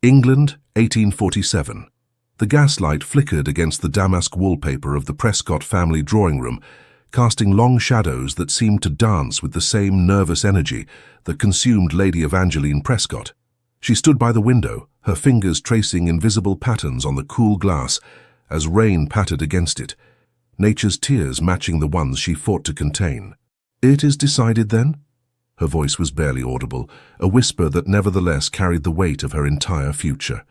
England, 1847. The gaslight flickered against the damask wallpaper of the Prescott family drawing room, casting long shadows that seemed to dance with the same nervous energy that consumed Lady Evangeline Prescott. She stood by the window, her fingers tracing invisible patterns on the cool glass as rain pattered against it, nature's tears matching the ones she fought to contain. "It is decided, then?" Her voice was barely audible, a whisper that nevertheless carried the weight of her entire future.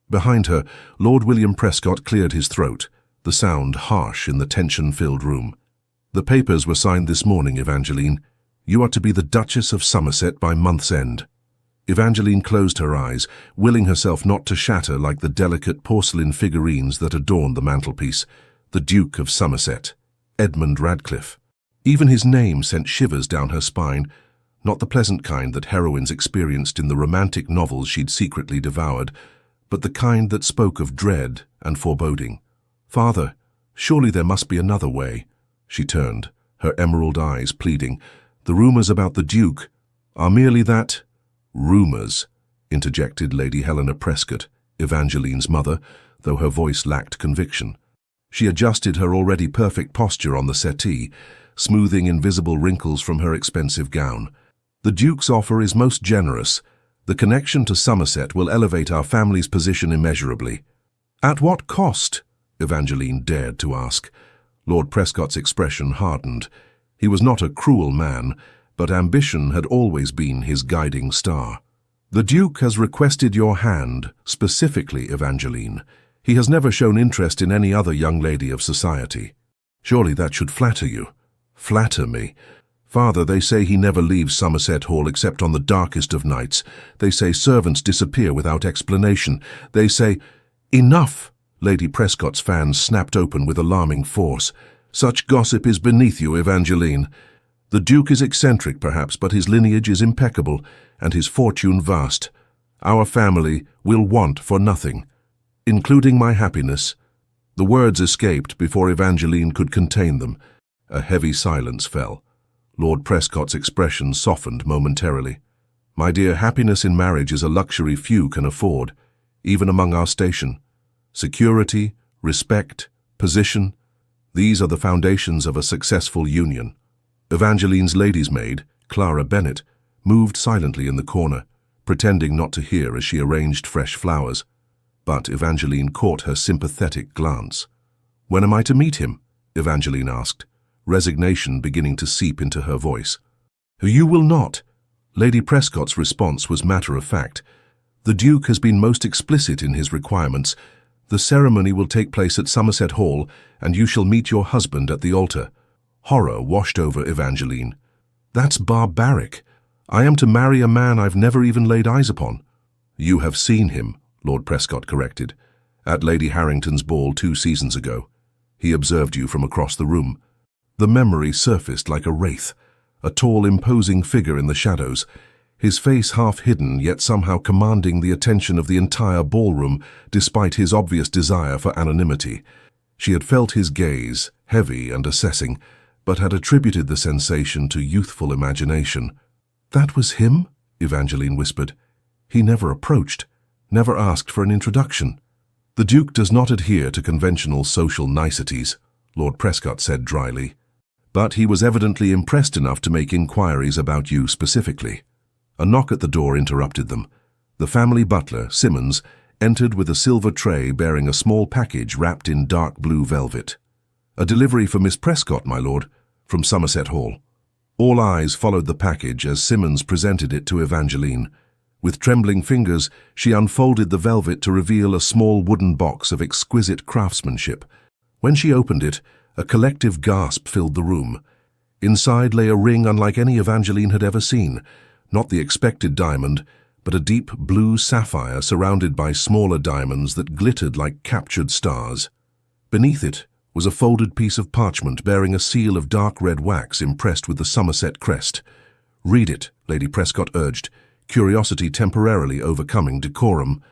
Behind her, Lord William Prescott cleared his throat, the sound harsh in the tension-filled room. "The papers were signed this morning, Evangeline. You are to be the Duchess of Somerset by month's end." Evangeline closed her eyes, willing herself not to shatter like the delicate porcelain figurines that adorned the mantelpiece. The Duke of Somerset, Edmund Radcliffe. Even his name sent shivers down her spine, not the pleasant kind that heroines experienced in the romantic novels she'd secretly devoured, but the kind that spoke of dread and foreboding. "Father, surely there must be another way." She turned, her emerald eyes pleading. "The rumors about the Duke are merely that—" "Rumors," interjected Lady Helena Prescott, Evangeline's mother, though her voice lacked conviction. She adjusted her already perfect posture on the settee, smoothing invisible wrinkles from her expensive gown. "The Duke's offer is most generous. The connection to Somerset will elevate our family's position immeasurably." "At what cost?" Evangeline dared to ask. Lord Prescott's expression hardened. He was not a cruel man, but ambition had always been his guiding star. "The Duke has requested your hand, specifically, Evangeline. He has never shown interest in any other young lady of society. Surely that should flatter you." "Flatter me? Father, they say he never leaves Somerset Hall except on the darkest of nights. They say servants disappear without explanation. They say—" "Enough!" Lady Prescott's fan snapped open with alarming force. "Such gossip is beneath you, Evangeline. The Duke is eccentric, perhaps, but his lineage is impeccable, and his fortune vast. Our family will want for nothing, including my happiness." The words escaped before Evangeline could contain them. A heavy silence fell. Lord Prescott's expression softened momentarily. "My dear, happiness in marriage is a luxury few can afford, even among our station. Security, respect, position, these are the foundations of a successful union." Evangeline's lady's maid, Clara Bennet, moved silently in the corner, pretending not to hear as she arranged fresh flowers. But Evangeline caught her sympathetic glance. "When am I to meet him?" Evangeline asked, resignation beginning to seep into her voice. "You will not." Lady Prescott's response was matter-of-fact. "The Duke has been most explicit in his requirements. The ceremony will take place at Somerset Hall, and you shall meet your husband at the altar." Horror washed over Evangeline. "That's barbaric. I am to marry a man I've never even laid eyes upon." "You have seen him," Lord Prescott corrected, "at Lady Harrington's ball 2 seasons ago. He observed you from across the room." The memory surfaced like a wraith, a tall, imposing figure in the shadows, his face half hidden yet somehow commanding the attention of the entire ballroom despite his obvious desire for anonymity. She had felt his gaze, heavy and assessing, but had attributed the sensation to youthful imagination. "That was him?" Evangeline whispered. "He never approached, never asked for an introduction." "The Duke does not adhere to conventional social niceties," Lord Prescott said dryly. "But he was evidently impressed enough to make inquiries about you specifically." A knock at the door interrupted them. The family butler, Simmons, entered with a silver tray bearing a small package wrapped in dark blue velvet. "A delivery for Miss Prescott, my lord, from Somerset Hall." All eyes followed the package as Simmons presented it to Evangeline. With trembling fingers, she unfolded the velvet to reveal a small wooden box of exquisite craftsmanship. When she opened it, a collective gasp filled the room. Inside lay a ring unlike any Evangeline had ever seen, not the expected diamond, but a deep blue sapphire surrounded by smaller diamonds that glittered like captured stars. Beneath it was a folded piece of parchment bearing a seal of dark red wax impressed with the Somerset crest. "Read it," Lady Prescott urged, curiosity temporarily overcoming decorum.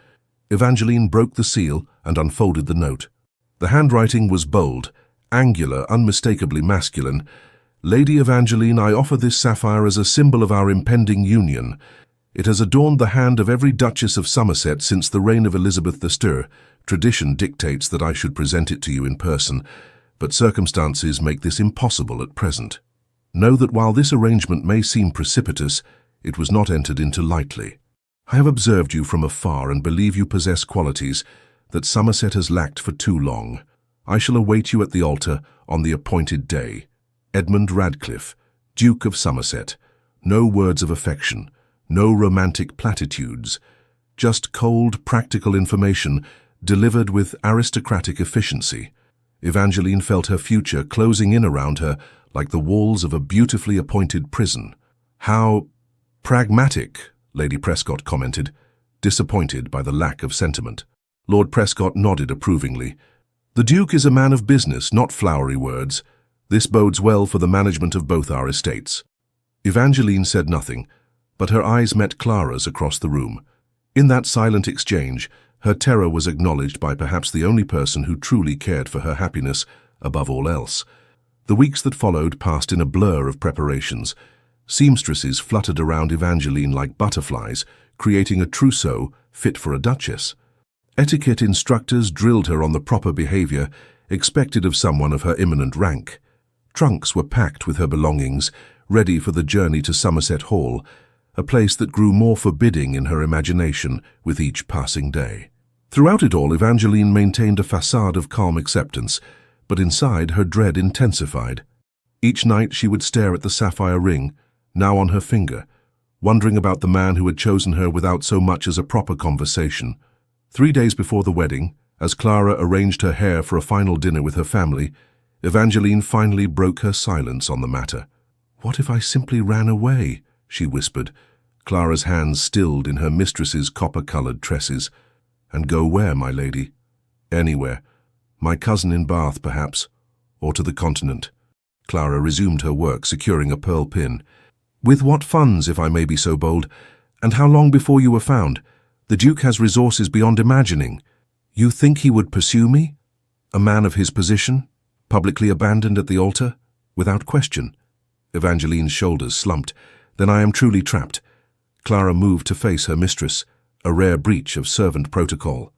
Evangeline broke the seal and unfolded the note. The handwriting was bold, angular, unmistakably masculine. "Lady Evangeline, I offer this sapphire as a symbol of our impending union. It has adorned the hand of every Duchess of Somerset since the reign of Elizabeth the Stir. Tradition dictates that I should present it to you in person, but circumstances make this impossible at present. Know that while this arrangement may seem precipitous, it was not entered into lightly. I have observed you from afar and believe you possess qualities that Somerset has lacked for too long. I shall await you at the altar on the appointed day. Edmund Radcliffe, Duke of Somerset. No words of affection, no romantic platitudes, just cold, practical information delivered with aristocratic efficiency. Evangeline felt her future closing in around her like the walls of a beautifully appointed prison. How pragmatic, Lady Prescott commented, disappointed by the lack of sentiment. Lord Prescott nodded approvingly. The Duke is a man of business, not flowery words. This bodes well for the management of both our estates. Evangeline said nothing, but her eyes met Clara's across the room. In that silent exchange, her terror was acknowledged by perhaps the only person who truly cared for her happiness above all else. The weeks that followed passed in a blur of preparations. Seamstresses fluttered around Evangeline like butterflies, creating a trousseau fit for a duchess. Etiquette instructors drilled her on the proper behavior expected of someone of her imminent rank. Trunks were packed with her belongings, ready for the journey to Somerset Hall, a place that grew more forbidding in her imagination with each passing day. Throughout it all, Evangeline maintained a facade of calm acceptance, but inside her dread intensified. Each night she would stare at the sapphire ring, now on her finger, wondering about the man who had chosen her without so much as a proper conversation. 3 days before the wedding, as Clara arranged her hair for a final dinner with her family, Evangeline finally broke her silence on the matter. "What if I simply ran away?" she whispered, Clara's hands stilled in her mistress's copper-coloured tresses. "And go where, my lady?" "Anywhere. My cousin in Bath, perhaps, or to the continent." Clara resumed her work, securing a pearl pin. "With what funds, if I may be so bold, and how long before you were found? The Duke has resources beyond imagining. You think he would pursue me? A man of his position, publicly abandoned at the altar, without question?" Evangeline's shoulders slumped. "Then I am truly trapped." Clara moved to face her mistress, a rare breach of servant protocol.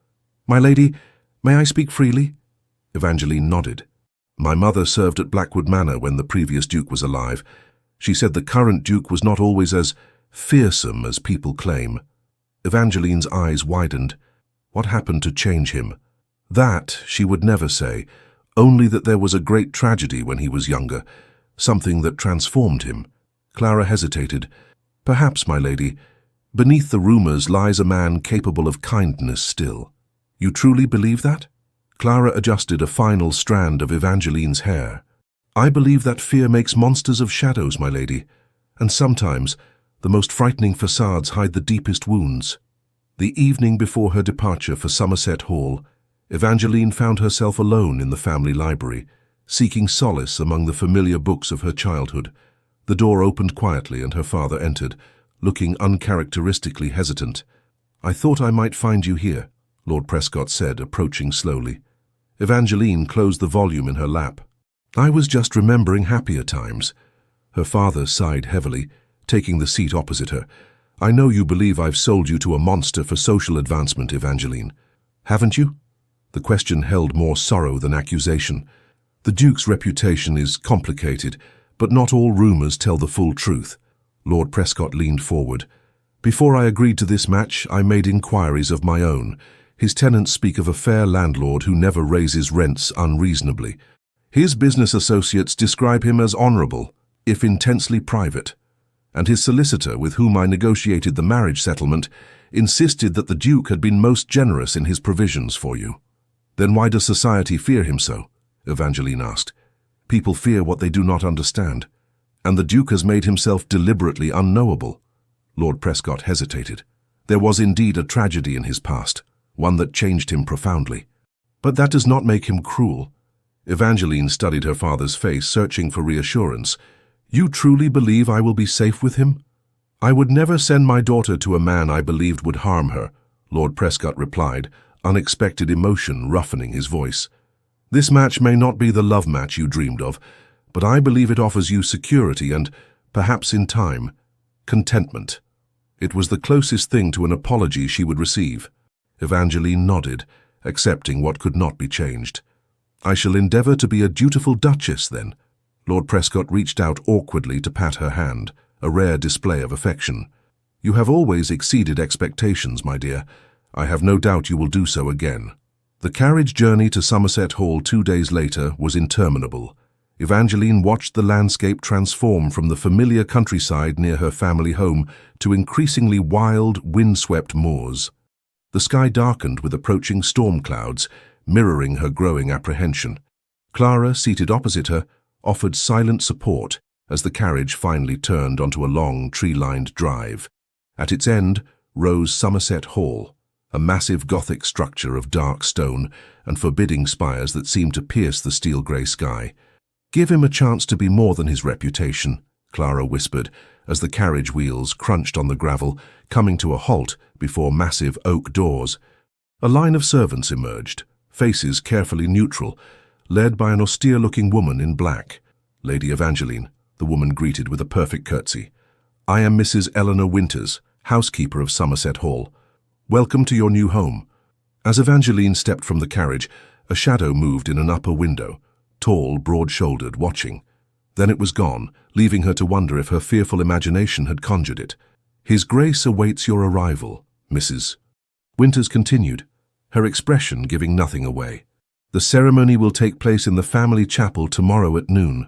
"My lady, may I speak freely?" Evangeline nodded. "My mother served at Blackwood Manor when the previous Duke was alive. She said the current Duke was not always as fearsome as people claim." Evangeline's eyes widened. What happened to change him? That she would never say, only that there was a great tragedy when he was younger, something that transformed him. Clara hesitated. "Perhaps, my lady, beneath the rumors lies a man capable of kindness still." "You truly believe that?" Clara adjusted a final strand of Evangeline's hair. "I believe that fear makes monsters of shadows, my lady, and sometimes the most frightening facades hide the deepest wounds." The evening before her departure for Somerset Hall, Evangeline found herself alone in the family library, seeking solace among the familiar books of her childhood. The door opened quietly and her father entered, looking uncharacteristically hesitant. "I thought I might find you here," Lord Prescott said, approaching slowly. Evangeline closed the volume in her lap. "I was just remembering happier times." Her father sighed heavily, taking the seat opposite her. "I know you believe I've sold you to a monster for social advancement, Evangeline. Haven't you?" The question held more sorrow than accusation. "The Duke's reputation is complicated, but not all rumors tell the full truth." Lord Prescott leaned forward. "Before I agreed to this match, I made inquiries of my own. His tenants speak of a fair landlord who never raises rents unreasonably. His business associates describe him as honorable, if intensely private. And his solicitor, with whom I negotiated the marriage settlement, insisted that the Duke had been most generous in his provisions for you." "Then why does society fear him so?" Evangeline asked. "People fear what they do not understand. And the Duke has made himself deliberately unknowable." Lord Prescott hesitated. There was indeed a tragedy in his past, one that changed him profoundly. "But that does not make him cruel." Evangeline studied her father's face, searching for reassurance. "You truly believe I will be safe with him?" "I would never send my daughter to a man I believed would harm her," Lord Prescott replied, unexpected emotion roughening his voice. "This match may not be the love match you dreamed of, but I believe it offers you security and, perhaps in time, contentment." It was the closest thing to an apology she would receive. Evangeline nodded, accepting what could not be changed. "I shall endeavour to be a dutiful duchess, then." Lord Prescott reached out awkwardly to pat her hand, a rare display of affection. "You have always exceeded expectations, my dear. I have no doubt you will do so again." The carriage journey to Somerset Hall 2 days later was interminable. Evangeline watched the landscape transform from the familiar countryside near her family home to increasingly wild, windswept moors. The sky darkened with approaching storm clouds, mirroring her growing apprehension. Clara, seated opposite her, offered silent support as the carriage finally turned onto a long, tree-lined drive. At its end rose Somerset Hall, a massive Gothic structure of dark stone and forbidding spires that seemed to pierce the steel-grey sky. "Give him a chance to be more than his reputation," Clara whispered, as the carriage wheels crunched on the gravel, coming to a halt before massive oak doors. A line of servants emerged, faces carefully neutral, led by an austere-looking woman in black. "Lady Evangeline," the woman greeted with a perfect curtsy. "I am Mrs. Eleanor Winters, housekeeper of Somerset Hall. Welcome to your new home." As Evangeline stepped from the carriage, a shadow moved in an upper window, tall, broad-shouldered, watching. Then it was gone, leaving her to wonder if her fearful imagination had conjured it. "His Grace awaits your arrival, Mrs." Winters continued, her expression giving nothing away. "The ceremony will take place in the family chapel tomorrow at noon."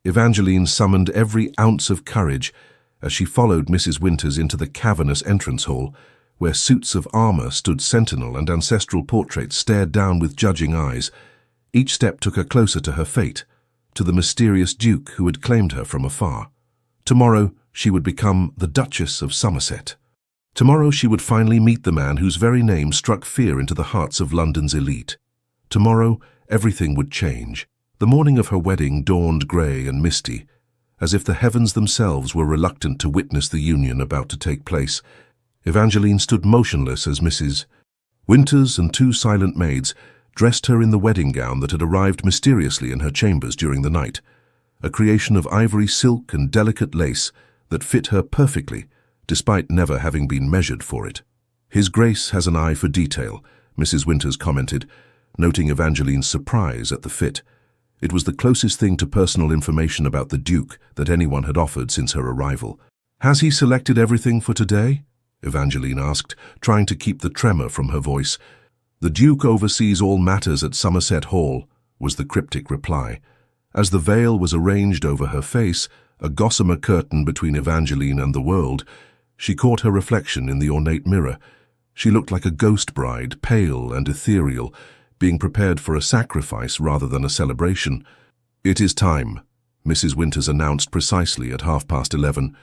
Evangeline summoned every ounce of courage as she followed Mrs. Winters into the cavernous entrance hall, where suits of armour stood sentinel and ancestral portraits stared down with judging eyes. Each step took her closer to her fate, to the mysterious Duke who had claimed her from afar. Tomorrow she would become the Duchess of Somerset. Tomorrow she would finally meet the man whose very name struck fear into the hearts of London's elite. Tomorrow everything would change. The morning of her wedding dawned grey and misty, as if the heavens themselves were reluctant to witness the union about to take place. Evangeline stood motionless as Mrs. Winters and 2 silent maids dressed her in the wedding gown that had arrived mysteriously in her chambers during the night, a creation of ivory silk and delicate lace that fit her perfectly, despite never having been measured for it. "His Grace has an eye for detail," Mrs. Winters commented, noting Evangeline's surprise at the fit. It was the closest thing to personal information about the Duke that anyone had offered since her arrival. "Has he selected everything for today?" Evangeline asked, trying to keep the tremor from her voice. "The Duke oversees all matters at Somerset Hall," was the cryptic reply. As the veil was arranged over her face, a gossamer curtain between Evangeline and the world, she caught her reflection in the ornate mirror. She looked like a ghost bride, pale and ethereal, being prepared for a sacrifice rather than a celebration. "It is time," Mrs. Winters announced precisely at 11:30.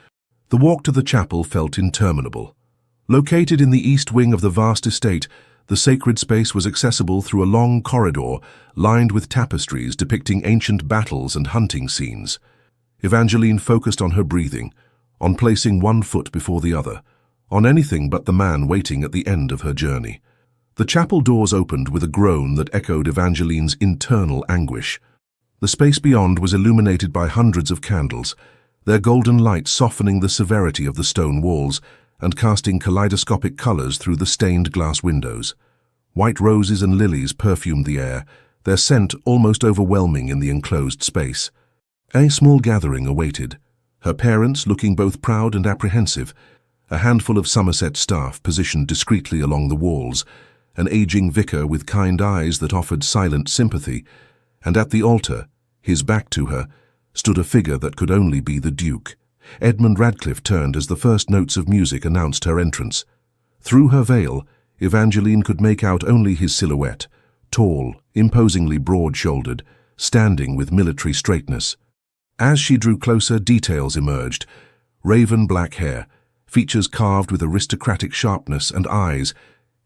The walk to the chapel felt interminable. Located in the east wing of the vast estate, the sacred space was accessible through a long corridor lined with tapestries depicting ancient battles and hunting scenes. Evangeline focused on her breathing, on placing one foot before the other, on anything but the man waiting at the end of her journey. The chapel doors opened with a groan that echoed Evangeline's internal anguish. The space beyond was illuminated by hundreds of candles, their golden light softening the severity of the stone walls and casting kaleidoscopic colors through the stained glass windows. White roses and lilies perfumed the air, their scent almost overwhelming in the enclosed space. A small gathering awaited, her parents looking both proud and apprehensive, a handful of Somerset staff positioned discreetly along the walls, an aging vicar with kind eyes that offered silent sympathy, and at the altar, his back to her, stood a figure that could only be the Duke. Edmund Radcliffe turned as the first notes of music announced her entrance. Through her veil, Evangeline could make out only his silhouette, tall, imposingly broad-shouldered, standing with military straightness. As she drew closer, details emerged. Raven black hair, features carved with aristocratic sharpness, and eyes,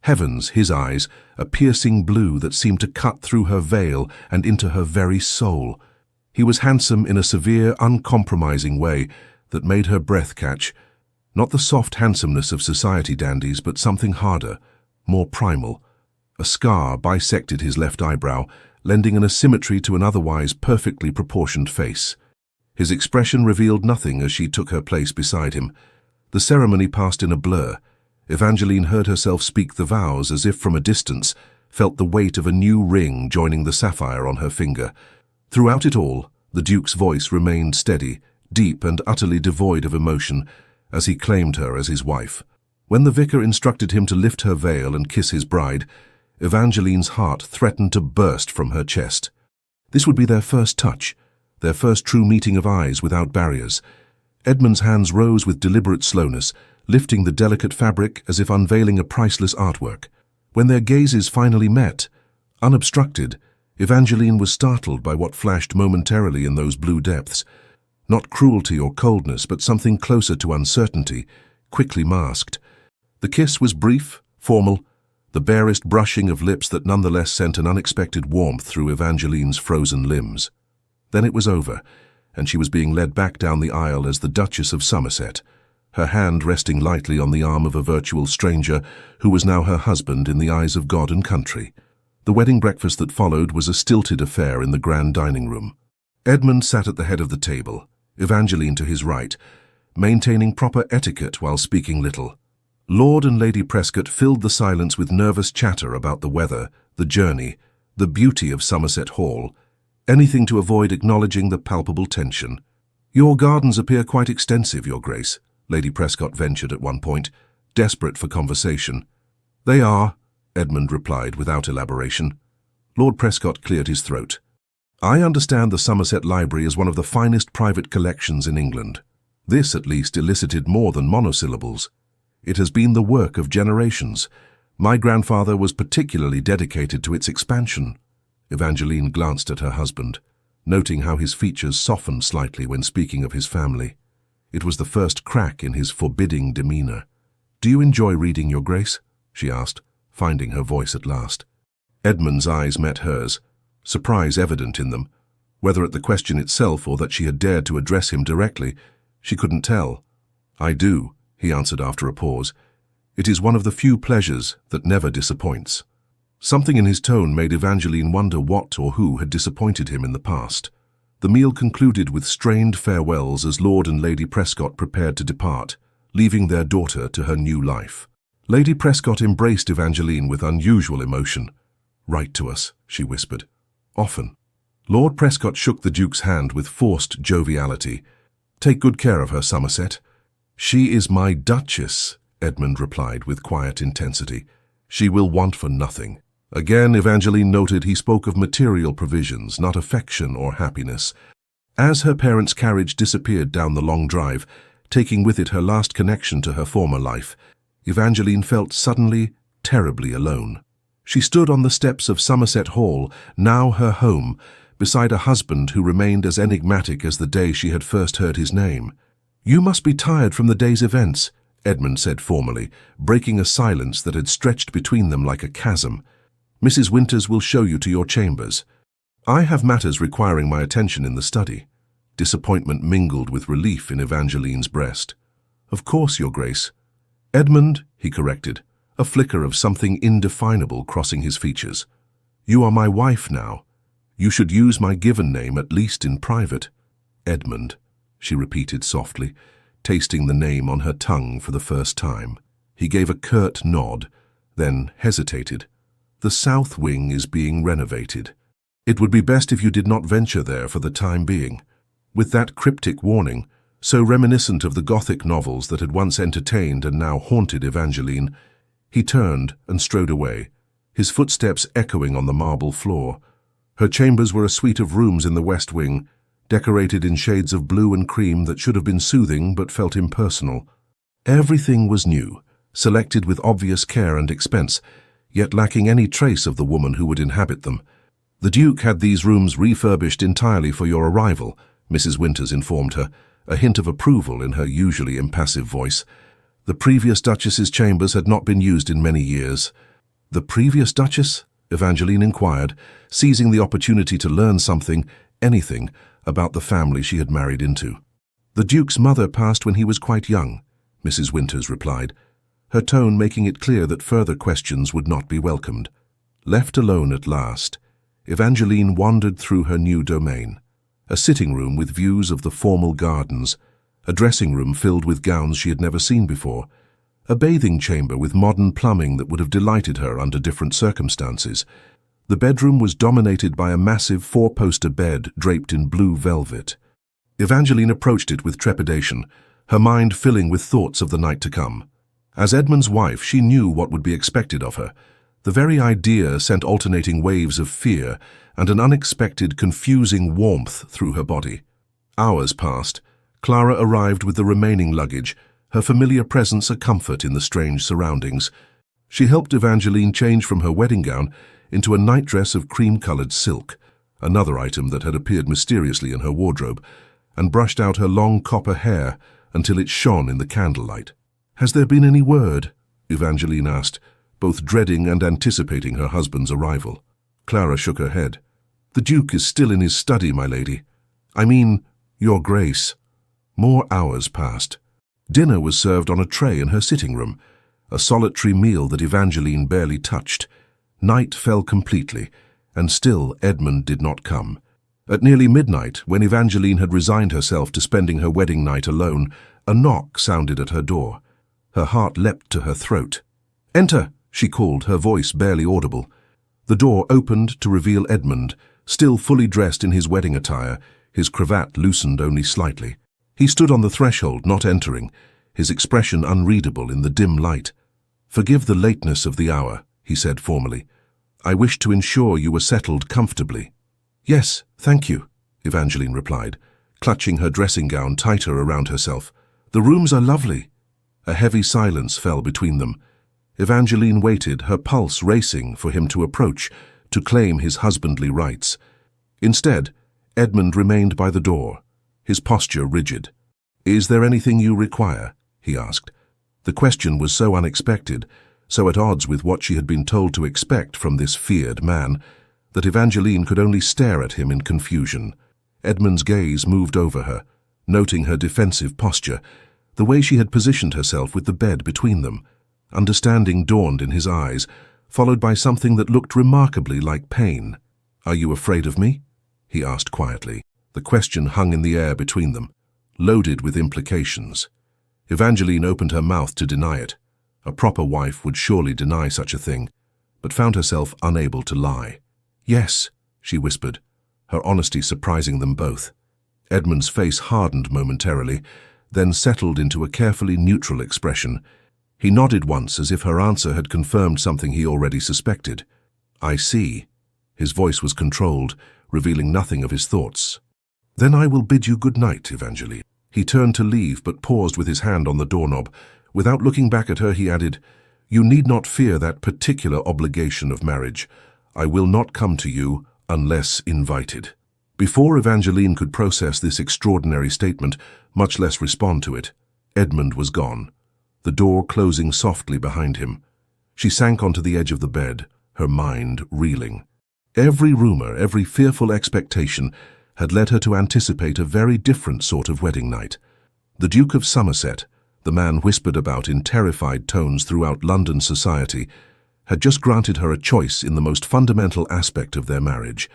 heavens, his eyes, a piercing blue that seemed to cut through her veil and into her very soul. He was handsome in a severe, uncompromising way that made her breath catch. Not the soft handsomeness of society dandies, but something harder, more primal. A scar bisected his left eyebrow, lending an asymmetry to an otherwise perfectly proportioned face. His expression revealed nothing as she took her place beside him. The ceremony passed in a blur. Evangeline heard herself speak the vows as if from a distance, felt the weight of a new ring joining the sapphire on her finger. Throughout it all, the Duke's voice remained steady, deep and utterly devoid of emotion, as he claimed her as his wife. When the vicar instructed him to lift her veil and kiss his bride, Evangeline's heart threatened to burst from her chest. This would be their first touch, their first true meeting of eyes without barriers. Edmund's hands rose with deliberate slowness, lifting the delicate fabric as if unveiling a priceless artwork. When their gazes finally met, unobstructed, Evangeline was startled by what flashed momentarily in those blue depths. Not cruelty or coldness, but something closer to uncertainty, quickly masked. The kiss was brief, formal, the barest brushing of lips that nonetheless sent an unexpected warmth through Evangeline's frozen limbs. Then it was over, and she was being led back down the aisle as the Duchess of Somerset, her hand resting lightly on the arm of a virtual stranger who was now her husband in the eyes of God and country. The wedding breakfast that followed was a stilted affair in the grand dining room. Edmund sat at the head of the table, Evangeline to his right, maintaining proper etiquette while speaking little. Lord and Lady Prescott filled the silence with nervous chatter about the weather, the journey, the beauty of Somerset Hall, anything to avoid acknowledging the palpable tension. "Your gardens appear quite extensive, Your Grace," Lady Prescott ventured at one point, desperate for conversation. "They are," Edmund replied without elaboration. Lord Prescott cleared his throat. "I understand the Somerset Library is one of the finest private collections in England." This, at least, elicited more than monosyllables. "It has been the work of generations. My grandfather was particularly dedicated to its expansion." Evangeline glanced at her husband, noting how his features softened slightly when speaking of his family. It was the first crack in his forbidding demeanor. "Do you enjoy reading, Your Grace?" she asked, finding her voice at last. Edmund's eyes met hers, surprise evident in them. Whether at the question itself or that she had dared to address him directly, she couldn't tell. "I do," he answered after a pause. "It is one of the few pleasures that never disappoints." Something in his tone made Evangeline wonder what or who had disappointed him in the past. The meal concluded with strained farewells as Lord and Lady Prescott prepared to depart, leaving their daughter to her new life. Lady Prescott embraced Evangeline with unusual emotion. "Write to us," she whispered. "Often." Lord Prescott shook the Duke's hand with forced joviality. "Take good care of her, Somerset." "She is my Duchess," Edmund replied with quiet intensity. "She will want for nothing." Again, Evangeline noted he spoke of material provisions, not affection or happiness. As her parents' carriage disappeared down the long drive, taking with it her last connection to her former life, Evangeline felt suddenly, terribly alone. She stood on the steps of Somerset Hall, now her home, beside a husband who remained as enigmatic as the day she had first heard his name. "You must be tired from the day's events," Edmund said formally, breaking a silence that had stretched between them like a chasm. "Mrs. Winters will show you to your chambers. I have matters requiring my attention in the study." Disappointment mingled with relief in Evangeline's breast. "Of course, Your Grace." "Edmund," he corrected, a flicker of something indefinable crossing his features. "You are my wife now. You should use my given name, at least in private." "Edmund," she repeated softly, tasting the name on her tongue for the first time. He gave a curt nod, then hesitated. "The south wing is being renovated. It would be best if you did not venture there for the time being." With that cryptic warning, so reminiscent of the Gothic novels that had once entertained and now haunted Evangeline, he turned and strode away, his footsteps echoing on the marble floor. Her chambers were a suite of rooms in the west wing, decorated in shades of blue and cream that should have been soothing but felt impersonal. Everything was new, selected with obvious care and expense, yet lacking any trace of the woman who would inhabit them. "The Duke had these rooms refurbished entirely for your arrival," Mrs. Winters informed her, a hint of approval in her usually impassive voice. "The previous Duchess's chambers had not been used in many years." "The previous Duchess?" Evangeline inquired, seizing the opportunity to learn something, anything, about the family she had married into. "The Duke's mother passed when he was quite young," Mrs. Winters replied, her tone making it clear that further questions would not be welcomed. Left alone at last, Evangeline wandered through her new domain, a sitting room with views of the formal gardens, a dressing room filled with gowns she had never seen before, a bathing chamber with modern plumbing that would have delighted her under different circumstances. The bedroom was dominated by a massive four-poster bed draped in blue velvet. Evangeline approached it with trepidation, her mind filling with thoughts of the night to come. As Edmund's wife, she knew what would be expected of her. The very idea sent alternating waves of fear and an unexpected, confusing warmth through her body. Hours passed. Clara arrived with the remaining luggage, her familiar presence a comfort in the strange surroundings. She helped Evangeline change from her wedding gown into a nightdress of cream-colored silk, another item that had appeared mysteriously in her wardrobe, and brushed out her long copper hair until it shone in the candlelight. "Has there been any word?" Evangeline asked, both dreading and anticipating her husband's arrival. Clara shook her head. "The Duke is still in his study, my lady. I mean, Your Grace." More hours passed. Dinner was served on a tray in her sitting room, a solitary meal that Evangeline barely touched. Night fell completely, and still Edmund did not come. At nearly midnight, when Evangeline had resigned herself to spending her wedding night alone, a knock sounded at her door. Her heart leapt to her throat. "Enter," she called, her voice barely audible. The door opened to reveal Edmund, still fully dressed in his wedding attire, his cravat loosened only slightly. He stood on the threshold, not entering, his expression unreadable in the dim light. "Forgive the lateness of the hour," he said formally. "I wish to ensure you were settled comfortably." "Yes, thank you," Evangeline replied, clutching her dressing gown tighter around herself. "The rooms are lovely." A heavy silence fell between them. Evangeline waited, her pulse racing, for him to approach, to claim his husbandly rights. Instead, Edmund remained by the door, his posture rigid. "Is there anything you require?" he asked. The question was so unexpected, so at odds with what she had been told to expect from this feared man, that Evangeline could only stare at him in confusion. Edmund's gaze moved over her, noting her defensive posture, the way she had positioned herself with the bed between them. Understanding dawned in his eyes, followed by something that looked remarkably like pain. "Are you afraid of me?" he asked quietly. The question hung in the air between them, loaded with implications. Evangeline opened her mouth to deny it. A proper wife would surely deny such a thing, but found herself unable to lie. "Yes," she whispered, her honesty surprising them both. Edmund's face hardened momentarily, then settled into a carefully neutral expression. He nodded once as if her answer had confirmed something he already suspected. "I see." His voice was controlled, revealing nothing of his thoughts. "Then I will bid you good night, Evangeline." He turned to leave but paused with his hand on the doorknob. Without looking back at her, he added, "You need not fear that particular obligation of marriage. I will not come to you unless invited." Before Evangeline could process this extraordinary statement, much less respond to it, Edmund was gone, the door closing softly behind him. She sank onto the edge of the bed, her mind reeling. Every rumor, every fearful expectation had led her to anticipate a very different sort of wedding night. The Duke of Somerset, the man whispered about in terrified tones throughout London society, had just granted her a choice in the most fundamental aspect of their marriage.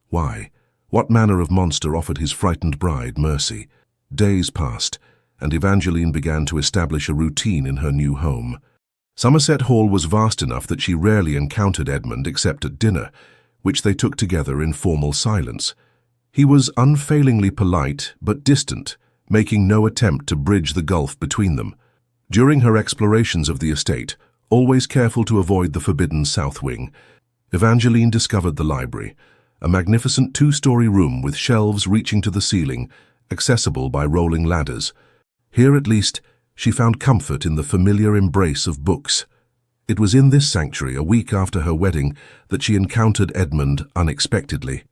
Why? What manner of monster offered his frightened bride mercy? Days passed, and Evangeline began to establish a routine in her new home. Somerset Hall was vast enough that she rarely encountered Edmund except at dinner, which they took together in formal silence. He was unfailingly polite but distant, making no attempt to bridge the gulf between them. During her explorations of the estate, always careful to avoid the forbidden south wing, Evangeline discovered the library, a magnificent two-story room with shelves reaching to the ceiling, accessible by rolling ladders. Here, at least, she found comfort in the familiar embrace of books. It was in this sanctuary, a week after her wedding, that she encountered Edmund unexpectedly.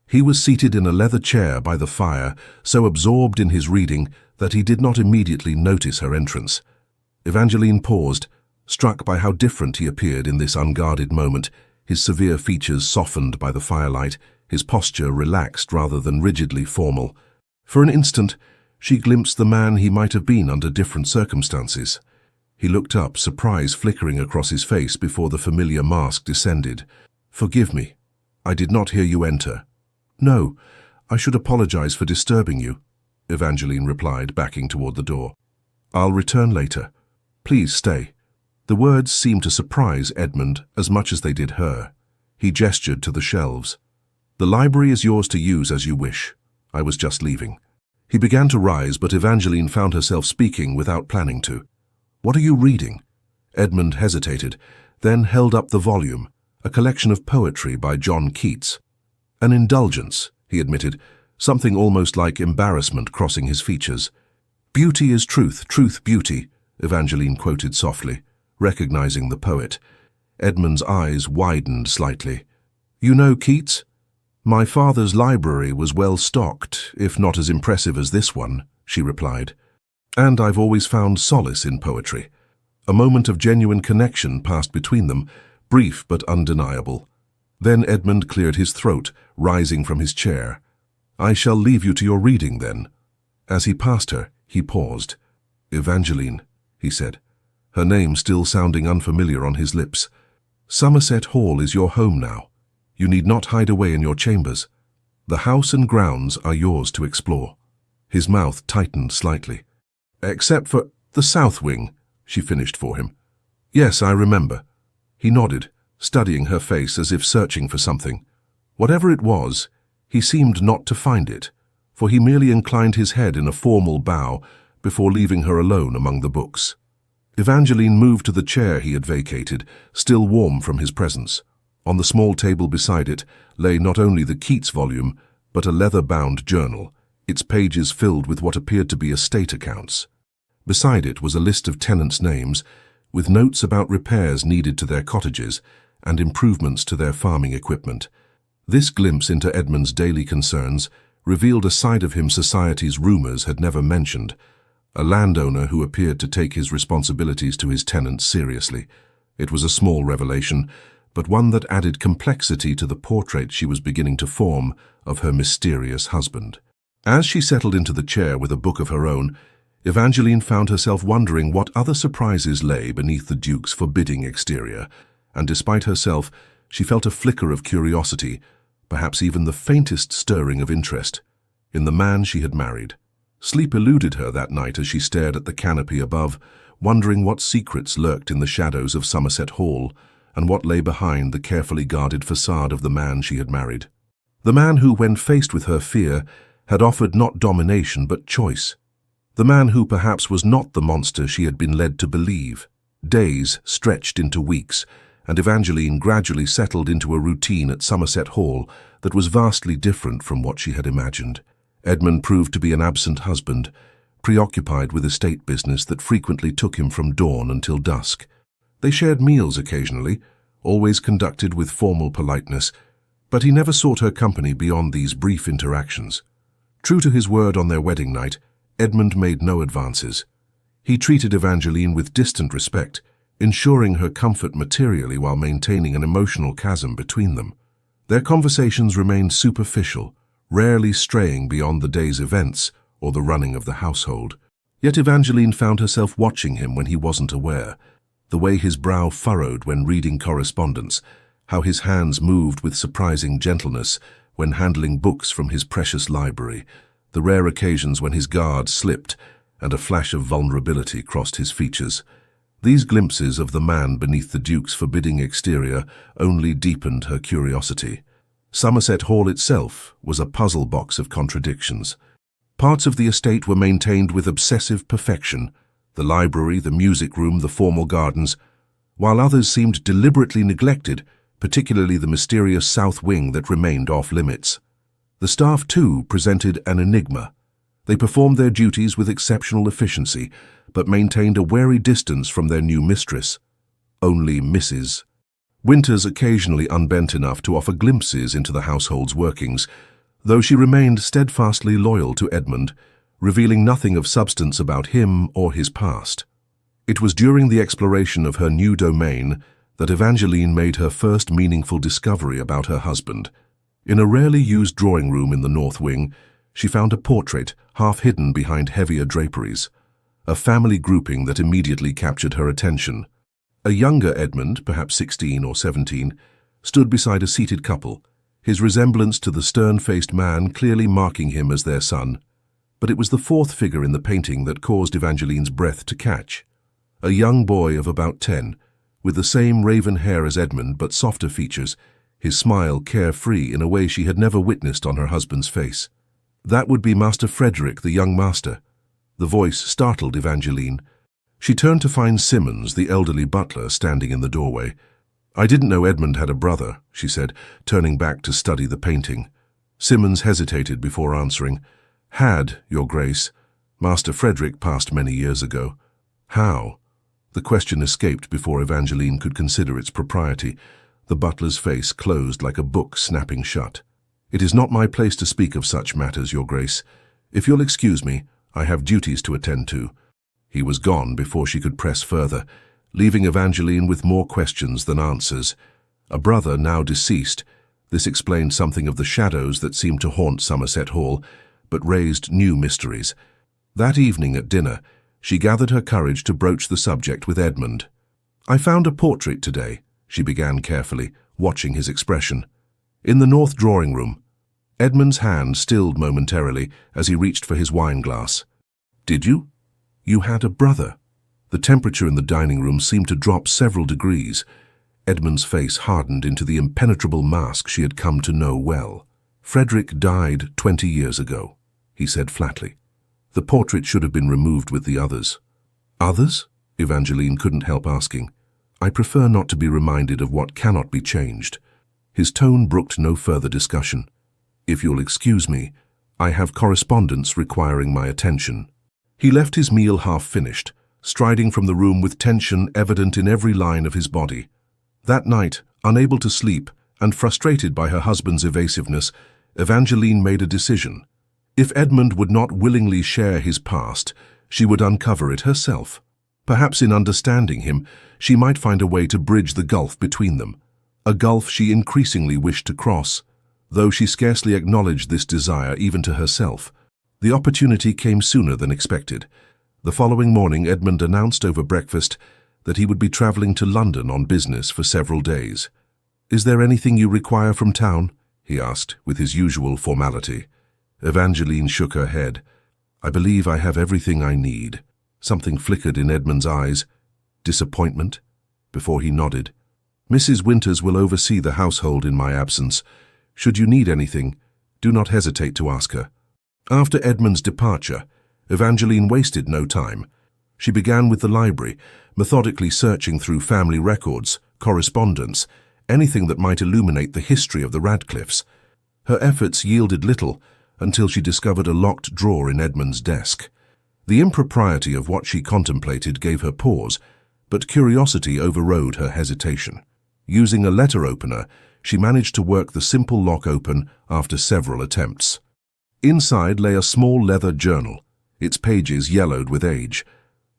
He was seated in a leather chair by the fire, so absorbed in his reading that he did not immediately notice her entrance. Evangeline paused, struck by how different he appeared in this unguarded moment, his severe features softened by the firelight, his posture relaxed rather than rigidly formal. For an instant, she glimpsed the man he might have been under different circumstances. He looked up, surprise flickering across his face before the familiar mask descended. "Forgive me. I did not hear you enter." "No, I should apologize for disturbing you." Evangeline replied, backing toward the door. "I'll return later. Please stay." The words seemed to surprise Edmund as much as they did her. He gestured to the shelves. "The library is yours to use as you wish. I was just leaving." He began to rise, but Evangeline found herself speaking without planning to. "What are you reading?" Edmund hesitated, then held up the volume, a collection of poetry by John Keats. "An indulgence," he admitted, something almost like embarrassment crossing his features. "Beauty is truth, truth beauty," Evangeline quoted softly, recognizing the poet. Edmund's eyes widened slightly. "You know Keats?" "My father's library was well stocked, if not as impressive as this one," she replied. "And I've always found solace in poetry." A moment of genuine connection passed between them, brief but undeniable. Then Edmund cleared his throat, rising from his chair. "I shall leave you to your reading, then." As he passed her, he paused. "Evangeline," he said, her name still sounding unfamiliar on his lips. "Somerset Hall is your home now. You need not hide away in your chambers. The house and grounds are yours to explore." His mouth tightened slightly. "Except for the south wing," she finished for him. "Yes, I remember." He nodded, studying her face as if searching for something. Whatever it was, he seemed not to find it, for he merely inclined his head in a formal bow before leaving her alone among the books. Evangeline moved to the chair he had vacated, still warm from his presence. On the small table beside it lay not only the Keats volume, but a leather-bound journal, its pages filled with what appeared to be estate accounts. Beside it was a list of tenants' names, with notes about repairs needed to their cottages and improvements to their farming equipment. This glimpse into Edmund's daily concerns revealed a side of him society's rumors had never mentioned, a landowner who appeared to take his responsibilities to his tenants seriously. It was a small revelation, but one that added complexity to the portrait she was beginning to form of her mysterious husband. As she settled into the chair with a book of her own, Evangeline found herself wondering what other surprises lay beneath the Duke's forbidding exterior, and despite herself, she felt a flicker of curiosity, perhaps even the faintest stirring of interest, in the man she had married. Sleep eluded her that night as she stared at the canopy above, wondering what secrets lurked in the shadows of Somerset Hall, and what lay behind the carefully guarded facade of the man she had married. The man who, when faced with her fear, had offered not domination but choice. The man who perhaps was not the monster she had been led to believe. Days stretched into weeks, and Evangeline gradually settled into a routine at Somerset Hall that was vastly different from what she had imagined. Edmund proved to be an absent husband, preoccupied with estate business that frequently took him from dawn until dusk. They shared meals occasionally, always conducted with formal politeness, but he never sought her company beyond these brief interactions. True to his word on their wedding night, Edmund made no advances. He treated Evangeline with distant respect, ensuring her comfort materially while maintaining an emotional chasm between them. Their conversations remained superficial, rarely straying beyond the day's events or the running of the household. Yet Evangeline found herself watching him when he wasn't aware, the way his brow furrowed when reading correspondence, how his hands moved with surprising gentleness when handling books from his precious library, the rare occasions when his guard slipped and a flash of vulnerability crossed his features. These glimpses of the man beneath the Duke's forbidding exterior only deepened her curiosity. Somerset Hall itself was a puzzle box of contradictions. Parts of the estate were maintained with obsessive perfection, the library, the music room, the formal gardens, while others seemed deliberately neglected, particularly the mysterious south wing that remained off-limits. The staff, too, presented an enigma. They performed their duties with exceptional efficiency, but maintained a wary distance from their new mistress, only Mrs. Winters occasionally unbent enough to offer glimpses into the household's workings, though she remained steadfastly loyal to Edmund, revealing nothing of substance about him or his past. It was during the exploration of her new domain that Evangeline made her first meaningful discovery about her husband. In a rarely used drawing room in the north wing, she found a portrait half hidden behind heavier draperies, a family grouping that immediately captured her attention. A younger Edmund, perhaps 16 or 17, stood beside a seated couple, his resemblance to the stern-faced man clearly marking him as their son. But it was the fourth figure in the painting that caused Evangeline's breath to catch. A young boy of about 10, with the same raven hair as Edmund but softer features, his smile carefree in a way she had never witnessed on her husband's face. That would be Master Frederick, the young master. The voice startled Evangeline. She turned to find Simmons, the elderly butler, standing in the doorway. "I didn't know Edmund had a brother," she said, turning back to study the painting. Simmons hesitated before answering. "Had, Your Grace. Master Frederick passed many years ago." "How?" The question escaped before Evangeline could consider its propriety. The butler's face closed like a book snapping shut. "It is not my place to speak of such matters, Your Grace. If you'll excuse me, I have duties to attend to." He was gone before she could press further, leaving Evangeline with more questions than answers. A brother now deceased. This explained something of the shadows that seemed to haunt Somerset Hall, but raised new mysteries. That evening at dinner, she gathered her courage to broach the subject with Edmund. "I found a portrait today," she began carefully, watching his expression. "In the north drawing room." Edmund's hand stilled momentarily as he reached for his wine glass. "Did you? You had a brother?" The temperature in the dining room seemed to drop several degrees. Edmund's face hardened into the impenetrable mask she had come to know well. "Frederick died 20 years ago," he said flatly. "The portrait should have been removed with the others." "Others?" Evangeline couldn't help asking. "I prefer not to be reminded of what cannot be changed." His tone brooked no further discussion. "If you'll excuse me, I have correspondence requiring my attention." He left his meal half finished, striding from the room with tension evident in every line of his body. That night, unable to sleep and frustrated by her husband's evasiveness, Evangeline made a decision. If Edmund would not willingly share his past, she would uncover it herself. Perhaps in understanding him, she might find a way to bridge the gulf between them, a gulf she increasingly wished to cross, though she scarcely acknowledged this desire even to herself. The opportunity came sooner than expected. The following morning, Edmund announced over breakfast that he would be travelling to London on business for several days. "Is there anything you require from town?" he asked, with his usual formality. Evangeline shook her head. "I believe I have everything I need." Something flickered in Edmund's eyes. Disappointment? Before he nodded. "Mrs. Winters will oversee the household in my absence. Should you need anything, do not hesitate to ask her." After Edmund's departure, Evangeline wasted no time. She began with the library, methodically searching through family records, correspondence, anything that might illuminate the history of the Radcliffes. Her efforts yielded little until she discovered a locked drawer in Edmund's desk. The impropriety of what she contemplated gave her pause, but curiosity overrode her hesitation. Using a letter opener, she managed to work the simple lock open after several attempts. Inside lay a small leather journal, its pages yellowed with age.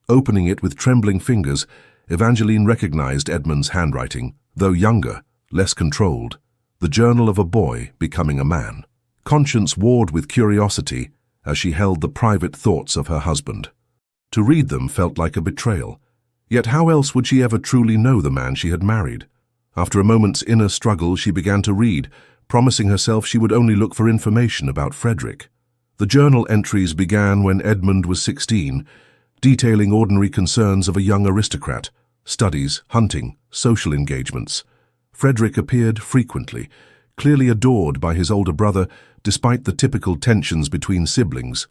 Opening it with trembling fingers, Evangeline recognized Edmund's handwriting, though younger, less controlled. The journal of a boy becoming a man. Conscience warred with curiosity as she held the private thoughts of her husband. To read them felt like a betrayal. Yet how else would she ever truly know the man she had married? After a moment's inner struggle, she began to read, promising herself she would only look for information about Frederick. The journal entries began when Edmund was 16, detailing ordinary concerns of a young aristocrat, studies, hunting, social engagements. Frederick appeared frequently, clearly adored by his older brother despite the typical tensions between siblings.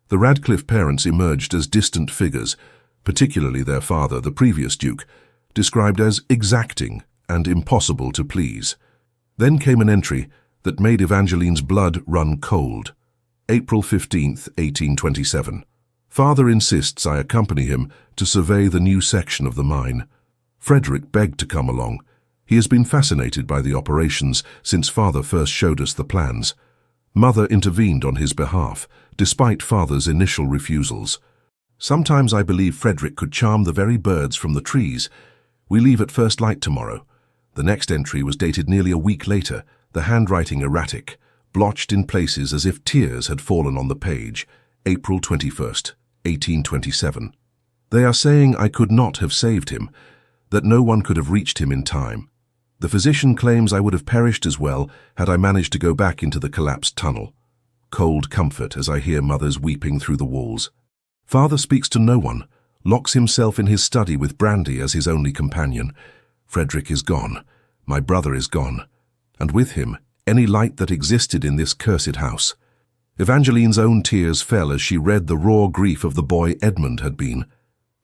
The Radcliffe parents emerged as distant figures, particularly their father, the previous duke, described as exacting and impossible to please. Then came an entry that made Evangeline's blood run cold. April 15th, 1827. Father insists I accompany him to survey the new section of the mine. Frederick begged to come along. He has been fascinated by the operations since Father first showed us the plans. Mother intervened on his behalf, despite Father's initial refusals. Sometimes I believe Frederick could charm the very birds from the trees. We leave at first light tomorrow. The next entry was dated nearly a week later, the handwriting erratic, blotched in places as if tears had fallen on the page. April 21st, 1827. They are saying I could not have saved him, that no one could have reached him in time. The physician claims I would have perished as well had I managed to go back into the collapsed tunnel. Cold comfort as I hear mothers weeping through the walls. Father speaks to no one, locks himself in his study with Brandy as his only companion. Frederick is gone. My brother is gone. And with him, any light that existed in this cursed house. Evangeline's own tears fell as she read the raw grief of the boy Edmund had been.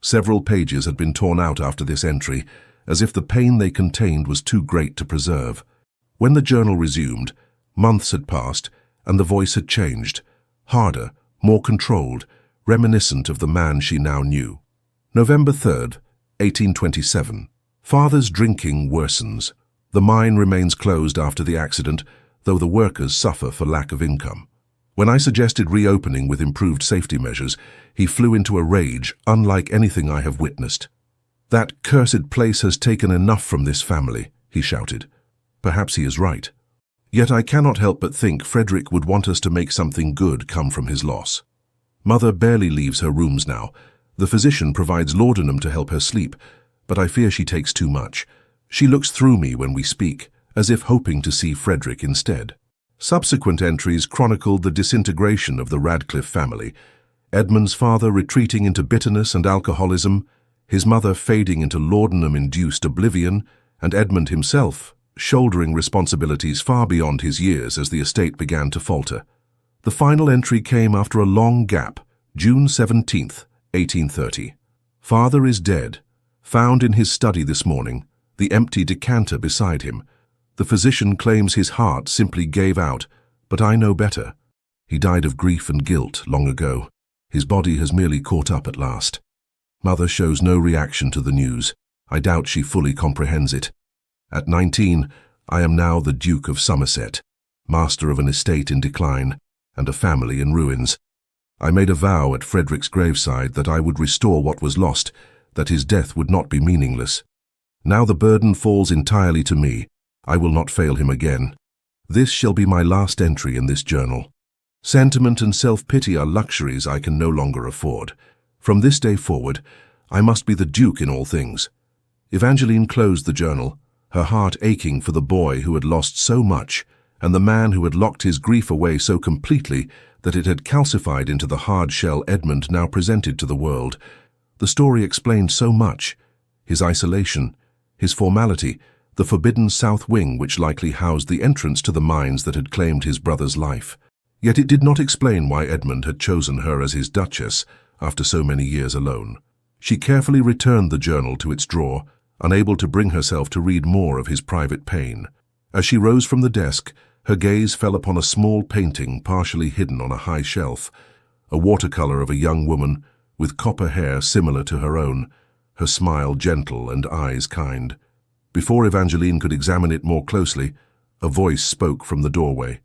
Several pages had been torn out after this entry, as if the pain they contained was too great to preserve. When the journal resumed, months had passed, and the voice had changed, harder, more controlled, reminiscent of the man she now knew. November 3rd, 1827. Father's drinking worsens. The mine remains closed after the accident, though the workers suffer for lack of income. When I suggested reopening with improved safety measures, he flew into a rage unlike anything I have witnessed. "That cursed place has taken enough from this family," he shouted. Perhaps he is right. Yet I cannot help but think Frederick would want us to make something good come from his loss. Mother barely leaves her rooms now. The physician provides laudanum to help her sleep, but I fear she takes too much. She looks through me when we speak, as if hoping to see Frederick instead. Subsequent entries chronicled the disintegration of the Radcliffe family, Edmund's father retreating into bitterness and alcoholism, his mother fading into laudanum-induced oblivion, and Edmund himself shouldering responsibilities far beyond his years as the estate began to falter. The final entry came after a long gap, June 17th, 1830. "Father is dead. Found in his study this morning, the empty decanter beside him. The physician claims his heart simply gave out, but I know better. He died of grief and guilt long ago. His body has merely caught up at last." Mother shows no reaction to the news. I doubt she fully comprehends it. At 19, I am now the Duke of Somerset, master of an estate in decline and a family in ruins. I made a vow at Frederick's graveside that I would restore what was lost, that his death would not be meaningless. Now the burden falls entirely to me. I will not fail him again. This shall be my last entry in this journal. Sentiment and self-pity are luxuries I can no longer afford. From this day forward, I must be the Duke in all things. Evangeline closed the journal, her heart aching for the boy who had lost so much and the man who had locked his grief away so completely that it had calcified into the hard shell Edmund now presented to the world. The story explained so much: his isolation, his formality, the forbidden south wing which likely housed the entrance to the mines that had claimed his brother's life. Yet it did not explain why Edmund had chosen her as his duchess after so many years alone. She carefully returned the journal to its drawer, unable to bring herself to read more of his private pain. As she rose from the desk, her gaze fell upon a small painting partially hidden on a high shelf, a watercolor of a young woman with copper hair similar to her own, her smile gentle and eyes kind. Before Evangeline could examine it more closely, a voice spoke from the doorway.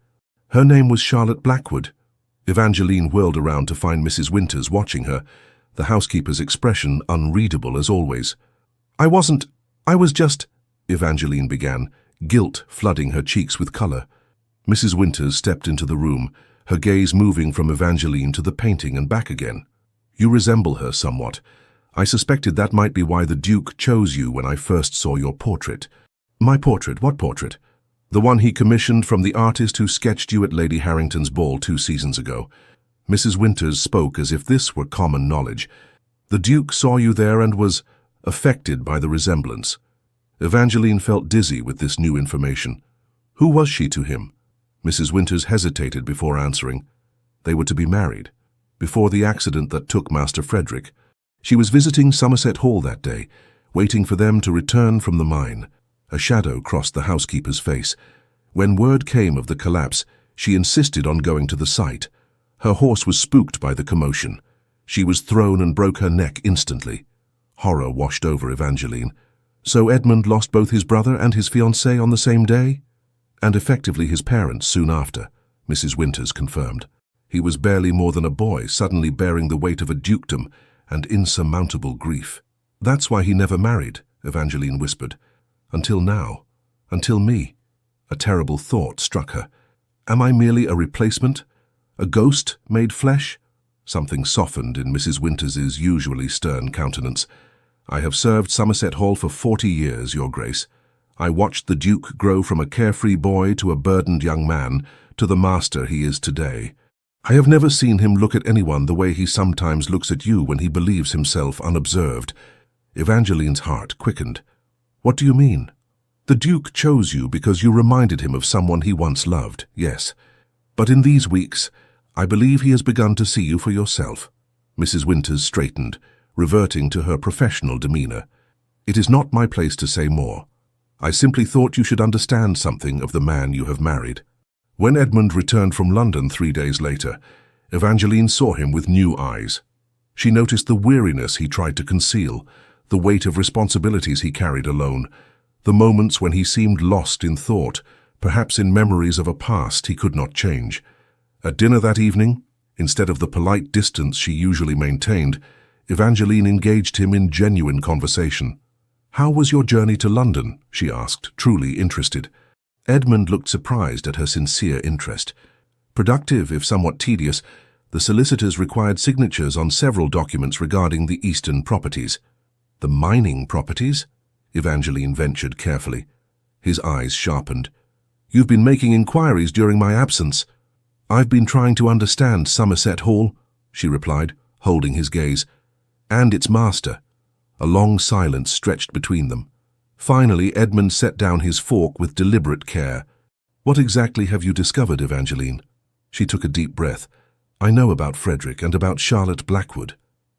Her name was Charlotte Blackwood. Evangeline whirled around to find Mrs. Winters watching her, the housekeeper's expression unreadable as always. I was just, Evangeline began, guilt flooding her cheeks with color. Mrs. Winters stepped into the room, her gaze moving from Evangeline to the painting and back again. You resemble her somewhat. I suspected that might be why the Duke chose you when I first saw your portrait. My portrait? What portrait? The one he commissioned from the artist who sketched you at Lady Harrington's ball 2 seasons ago. Mrs. Winters spoke as if this were common knowledge. The Duke saw you there and was affected by the resemblance. Evangeline felt dizzy with this new information. Who was she to him? Mrs. Winters hesitated before answering. They were to be married, before the accident that took Master Frederick. She was visiting Somerset Hall that day, waiting for them to return from the mine. A shadow crossed the housekeeper's face. When word came of the collapse, she insisted on going to the site. Her horse was spooked by the commotion. She was thrown and broke her neck instantly. Horror washed over Evangeline. So Edmund lost both his brother and his fiancée on the same day? And effectively his parents soon after, Mrs. Winters confirmed. He was barely more than a boy, suddenly bearing the weight of a dukedom and insurmountable grief. That's why he never married, Evangeline whispered. Until now. Until me. A terrible thought struck her. Am I merely a replacement? A ghost made flesh? Something softened in Mrs. Winters's usually stern countenance. I have served Somerset Hall for 40 years, Your Grace. I watched the Duke grow from a carefree boy to a burdened young man, to the master he is today. I have never seen him look at anyone the way he sometimes looks at you when he believes himself unobserved. Evangeline's heart quickened. What do you mean? The Duke chose you because you reminded him of someone he once loved, yes. But in these weeks, I believe he has begun to see you for yourself. Mrs. Winters straightened, reverting to her professional demeanor. It is not my place to say more. I simply thought you should understand something of the man you have married. When Edmund returned from London 3 days later, Evangeline saw him with new eyes. She noticed the weariness he tried to conceal, the weight of responsibilities he carried alone, the moments when he seemed lost in thought, perhaps in memories of a past he could not change. At dinner that evening, instead of the polite distance she usually maintained, Evangeline engaged him in genuine conversation. "How was your journey to London?" she asked, truly interested. Edmund looked surprised at her sincere interest. Productive, if somewhat tedious, the solicitors required signatures on several documents regarding the Eastern properties. "The mining properties?" Evangeline ventured carefully. His eyes sharpened. "You've been making inquiries during my absence." "I've been trying to understand Somerset Hall," she replied, holding his gaze. "And its master." A long silence stretched between them. Finally, Edmund set down his fork with deliberate care. "What exactly have you discovered, Evangeline?" She took a deep breath. "I know about Frederick and about Charlotte Blackwood."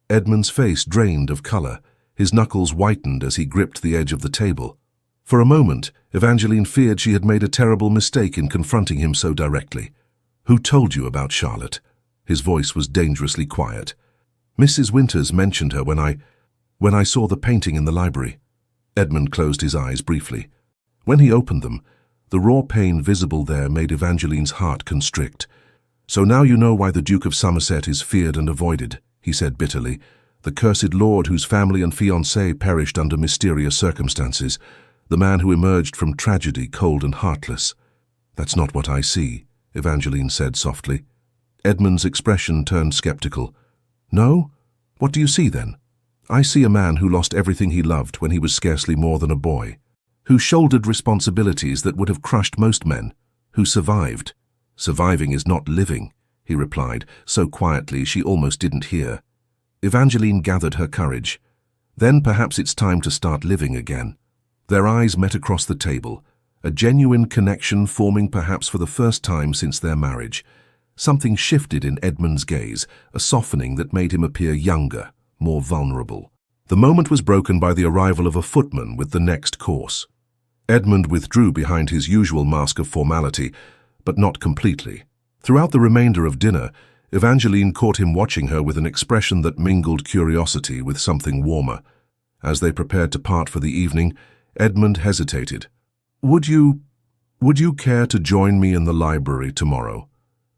Edmund's face drained of color. His knuckles whitened as he gripped the edge of the table. For a moment, Evangeline feared she had made a terrible mistake in confronting him so directly. "Who told you about Charlotte?" His voice was dangerously quiet. "Mrs. Winters mentioned her when I saw the painting in the library." Edmund closed his eyes briefly. When he opened them, the raw pain visible there made Evangeline's heart constrict. "So now you know why the Duke of Somerset is feared and avoided," he said bitterly. "The cursed lord whose family and fiancé perished under mysterious circumstances. The man who emerged from tragedy cold and heartless." "That's not what I see," Evangeline said softly. Edmund's expression turned skeptical. "No? What do you see then?" "I see a man who lost everything he loved when he was scarcely more than a boy, who shouldered responsibilities that would have crushed most men, who survived." "Surviving is not living," he replied, so quietly she almost didn't hear. Evangeline gathered her courage. "Then perhaps it's time to start living again." Their eyes met across the table, a genuine connection forming perhaps for the first time since their marriage. Something shifted in Edmund's gaze, a softening that made him appear younger, more vulnerable. The moment was broken by the arrival of a footman with the next course. Edmund withdrew behind his usual mask of formality, but not completely. Throughout the remainder of dinner, Evangeline caught him watching her with an expression that mingled curiosity with something warmer. As they prepared to part for the evening, Edmund hesitated. Would you care to join me in the library tomorrow?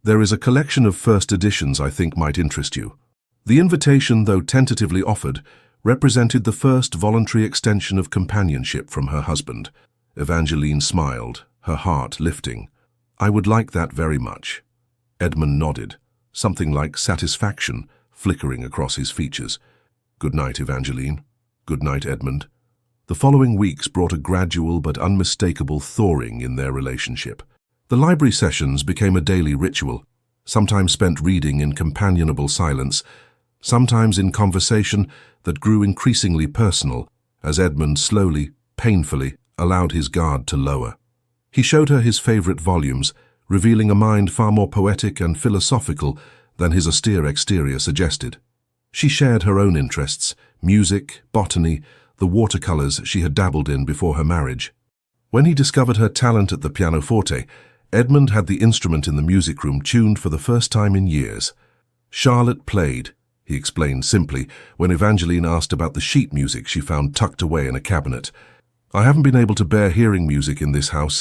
There is a collection of first editions I think might interest you." The invitation, though tentatively offered, represented the first voluntary extension of companionship from her husband. Evangeline smiled, her heart lifting. "I would like that very much." Edmund nodded, something like satisfaction flickering across his features. "Good night, Evangeline. Good night, Edmund." The following weeks brought a gradual but unmistakable thawing in their relationship. The library sessions became a daily ritual, sometimes spent reading in companionable silence, sometimes in conversation that grew increasingly personal as Edmund slowly, painfully, allowed his guard to lower. He showed her his favorite volumes, revealing a mind far more poetic and philosophical than his austere exterior suggested. She shared her own interests, music, botany, the watercolors she had dabbled in before her marriage. When he discovered her talent at the pianoforte, Edmund had the instrument in the music room tuned for the first time in years. Charlotte played, he explained simply, when Evangeline asked about the sheet music she found tucked away in a cabinet. "I haven't been able to bear hearing music in this house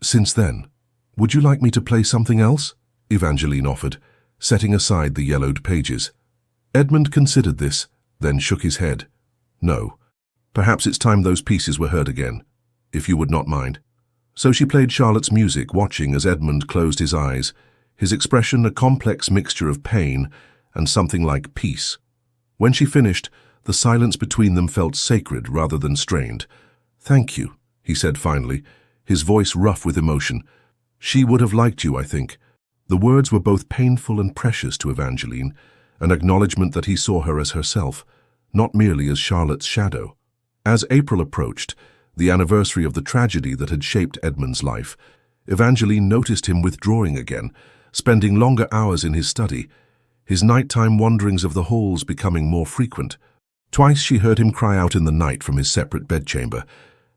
since then. Would you like me to play something else?" Evangeline offered, setting aside the yellowed pages. Edmund considered this, then shook his head. "No. Perhaps it's time those pieces were heard again, if you would not mind." So she played Charlotte's music, watching as Edmund closed his eyes, his expression a complex mixture of pain and something like peace. When she finished, the silence between them felt sacred rather than strained. "Thank you," he said finally, his voice rough with emotion. "She would have liked you, I think." The words were both painful and precious to Evangeline, an acknowledgement that he saw her as herself, not merely as Charlotte's shadow. As April approached, the anniversary of the tragedy that had shaped Edmund's life, Evangeline noticed him withdrawing again, spending longer hours in his study, his nighttime wanderings of the halls becoming more frequent. Twice she heard him cry out in the night from his separate bedchamber,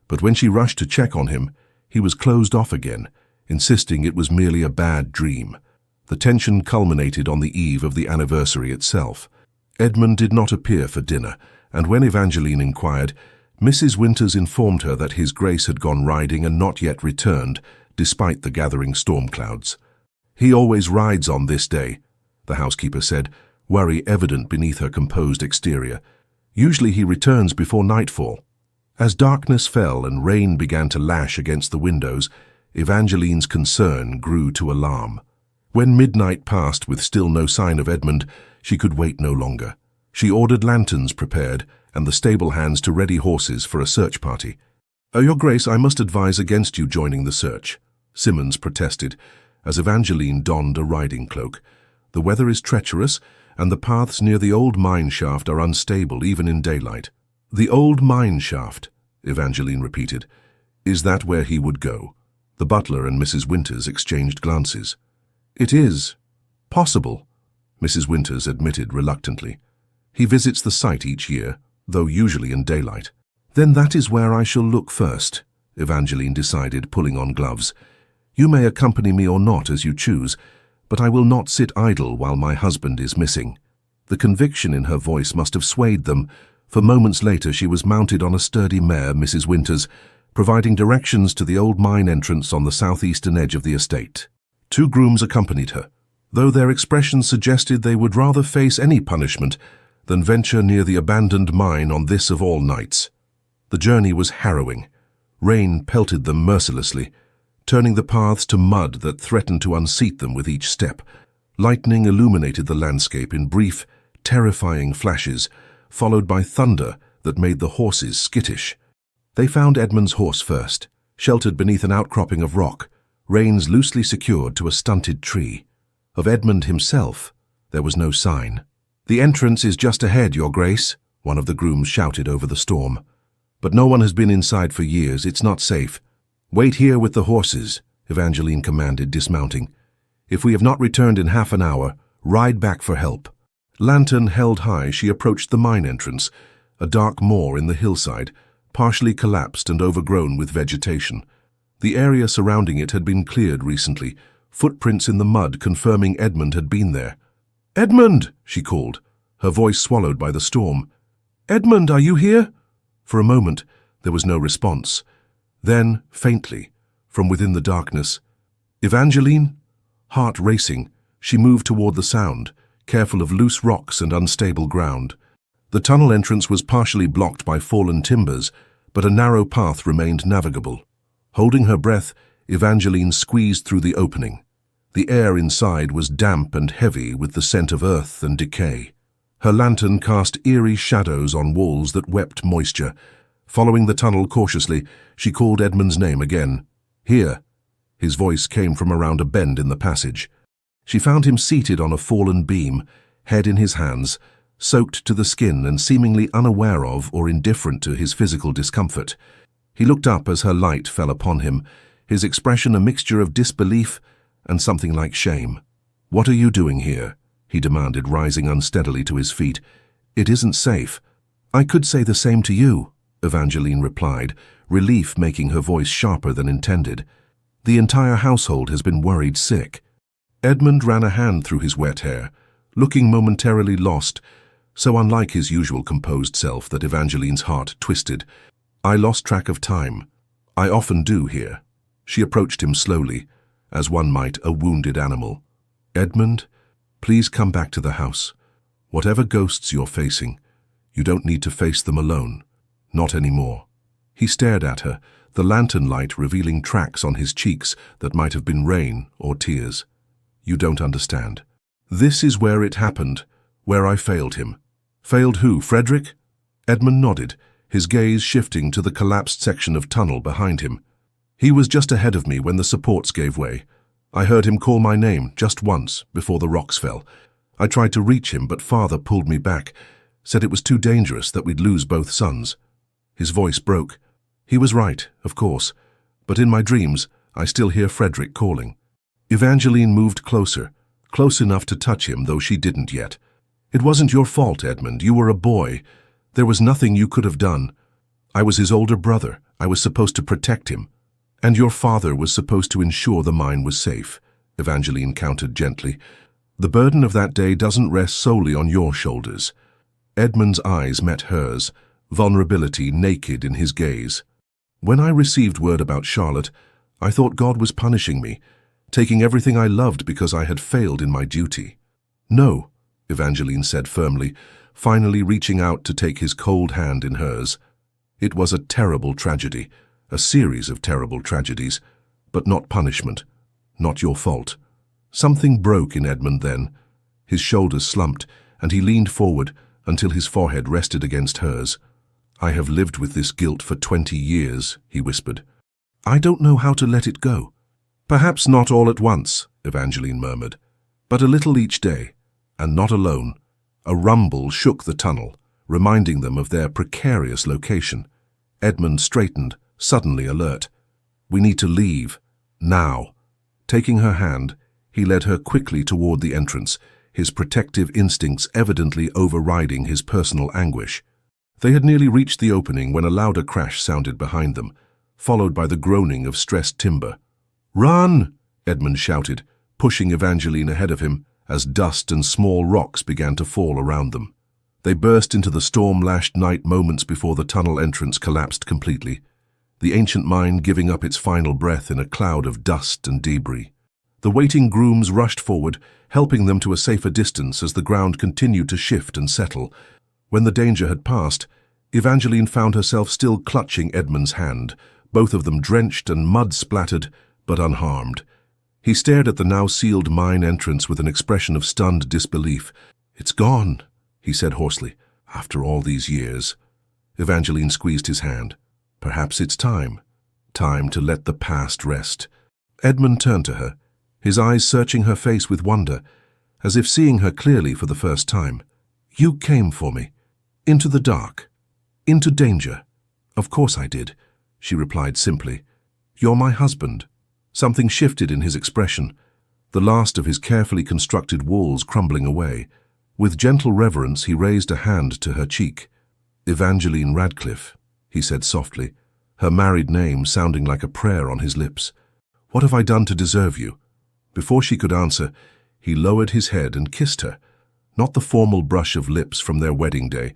but when she rushed to check on him, he was closed off again, insisting it was merely a bad dream. The tension culminated on the eve of the anniversary itself. Edmund did not appear for dinner, and when Evangeline inquired, Mrs. Winters informed her that his Grace had gone riding and not yet returned, despite the gathering storm clouds. "He always rides on this day," the housekeeper said, worry evident beneath her composed exterior. "Usually he returns before nightfall." As darkness fell and rain began to lash against the windows, Evangeline's concern grew to alarm. When midnight passed with still no sign of Edmund, she could wait no longer. She ordered lanterns prepared and the stable hands to ready horses for a search party. "Your Grace, I must advise against you joining the search," Simmons protested, as Evangeline donned a riding cloak. "The weather is treacherous, and the paths near the old mine shaft are unstable even in daylight." "The old mine shaft," Evangeline repeated. "Is that where he would go?" The butler and Mrs. Winters exchanged glances. "It is possible," Mrs. Winters admitted reluctantly. "He visits the site each year, though usually in daylight." "Then that is where I shall look first," Evangeline decided, pulling on gloves. "You may accompany me or not as you choose, but I will not sit idle while my husband is missing." The conviction in her voice must have swayed them, for moments later she was mounted on a sturdy mare, Mrs. Winters, providing directions to the old mine entrance on the southeastern edge of the estate. 2 grooms accompanied her, though their expressions suggested they would rather face any punishment than venture near the abandoned mine on this of all nights. The journey was harrowing. Rain pelted them mercilessly, turning the paths to mud that threatened to unseat them with each step. Lightning illuminated the landscape in brief, terrifying flashes, followed by thunder that made the horses skittish. They found Edmund's horse first, sheltered beneath an outcropping of rock, reins loosely secured to a stunted tree. Of Edmund himself, there was no sign. "The entrance is just ahead, Your Grace," one of the grooms shouted over the storm. "But no one has been inside for years. It's not safe." "Wait here with the horses," Evangeline commanded, dismounting. "If we have not returned in half an hour, ride back for help." Lantern held high, she approached the mine entrance, a dark moor in the hillside, partially collapsed and overgrown with vegetation. The area surrounding it had been cleared recently, footprints in the mud confirming Edmund had been there. "Edmund!" she called, her voice swallowed by the storm. "Edmund, are you here?" For a moment, there was no response. Then, faintly, from within the darkness, "Evangeline?" Heart racing, she moved toward the sound, careful of loose rocks and unstable ground. The tunnel entrance was partially blocked by fallen timbers, but a narrow path remained navigable. Holding her breath, Evangeline squeezed through the opening. The air inside was damp and heavy with the scent of earth and decay. Her lantern cast eerie shadows on walls that wept moisture. Following the tunnel cautiously, she called Edmund's name again. "Here." His voice came from around a bend in the passage. She found him seated on a fallen beam, head in his hands, soaked to the skin and seemingly unaware of or indifferent to his physical discomfort. He looked up as her light fell upon him, his expression a mixture of disbelief and something like shame. "What are you doing here?" he demanded, rising unsteadily to his feet. "It isn't safe." "I could say the same to you," Evangeline replied, relief making her voice sharper than intended. "The entire household has been worried sick." Edmund ran a hand through his wet hair, looking momentarily lost, so unlike his usual composed self that Evangeline's heart twisted. "I lost track of time. I often do here." She approached him slowly, as one might a wounded animal. "Edmund, please come back to the house. Whatever ghosts you're facing, you don't need to face them alone. Not anymore." He stared at her, the lantern light revealing tracks on his cheeks that might have been rain or tears. "You don't understand. This is where it happened, where I failed him." "Failed who, Frederick?" Edmund nodded, his gaze shifting to the collapsed section of tunnel behind him. "He was just ahead of me when the supports gave way. I heard him call my name just once before the rocks fell. I tried to reach him, but father pulled me back, said it was too dangerous, that we'd lose both sons. His voice broke. He was right, of course, but in my dreams, I still hear Frederick calling. Evangeline moved closer, close enough to touch him, though she didn't yet. It wasn't your fault, Edmund. You were a boy. There was nothing you could have done. I was his older brother. I was supposed to protect him. And your father was supposed to ensure the mine was safe, Evangeline countered gently. The burden of that day doesn't rest solely on your shoulders. Edmund's eyes met hers, vulnerability naked in his gaze. When I received word about Charlotte, I thought God was punishing me, taking everything I loved because I had failed in my duty. No, Evangeline said firmly, finally reaching out to take his cold hand in hers. It was a terrible tragedy, a series of terrible tragedies, but not punishment, not your fault. Something broke in Edmund then. His shoulders slumped, and he leaned forward until his forehead rested against hers. I have lived with this guilt for 20 years, he whispered. I don't know how to let it go. Perhaps not all at once, Evangeline murmured, but a little each day, and not alone. A rumble shook the tunnel, reminding them of their precarious location. Edmund straightened, suddenly alert. We need to leave, now. Taking her hand, he led her quickly toward the entrance, his protective instincts evidently overriding his personal anguish. They had nearly reached the opening when a louder crash sounded behind them, followed by the groaning of stressed timber. Run! Edmund shouted, pushing Evangeline ahead of him as dust and small rocks began to fall around them. They burst into the storm-lashed night moments before the tunnel entrance collapsed completely, the ancient mine giving up its final breath in a cloud of dust and debris. The waiting grooms rushed forward, helping them to a safer distance as the ground continued to shift and settle. When the danger had passed, Evangeline found herself still clutching Edmund's hand, both of them drenched and mud-splattered, but unharmed. He stared at the now sealed mine entrance with an expression of stunned disbelief. It's gone, he said hoarsely, after all these years. Evangeline squeezed his hand. Perhaps it's time to let the past rest. Edmund turned to her, his eyes searching her face with wonder, as if seeing her clearly for the first time. You came for me. Into the dark. Into danger. Of course I did, she replied simply. You're my husband. Something shifted in his expression, the last of his carefully constructed walls crumbling away. With gentle reverence, he raised a hand to her cheek. Evangeline Radcliffe, he said softly, her married name sounding like a prayer on his lips. What have I done to deserve you? Before she could answer, he lowered his head and kissed her, not the formal brush of lips from their wedding day,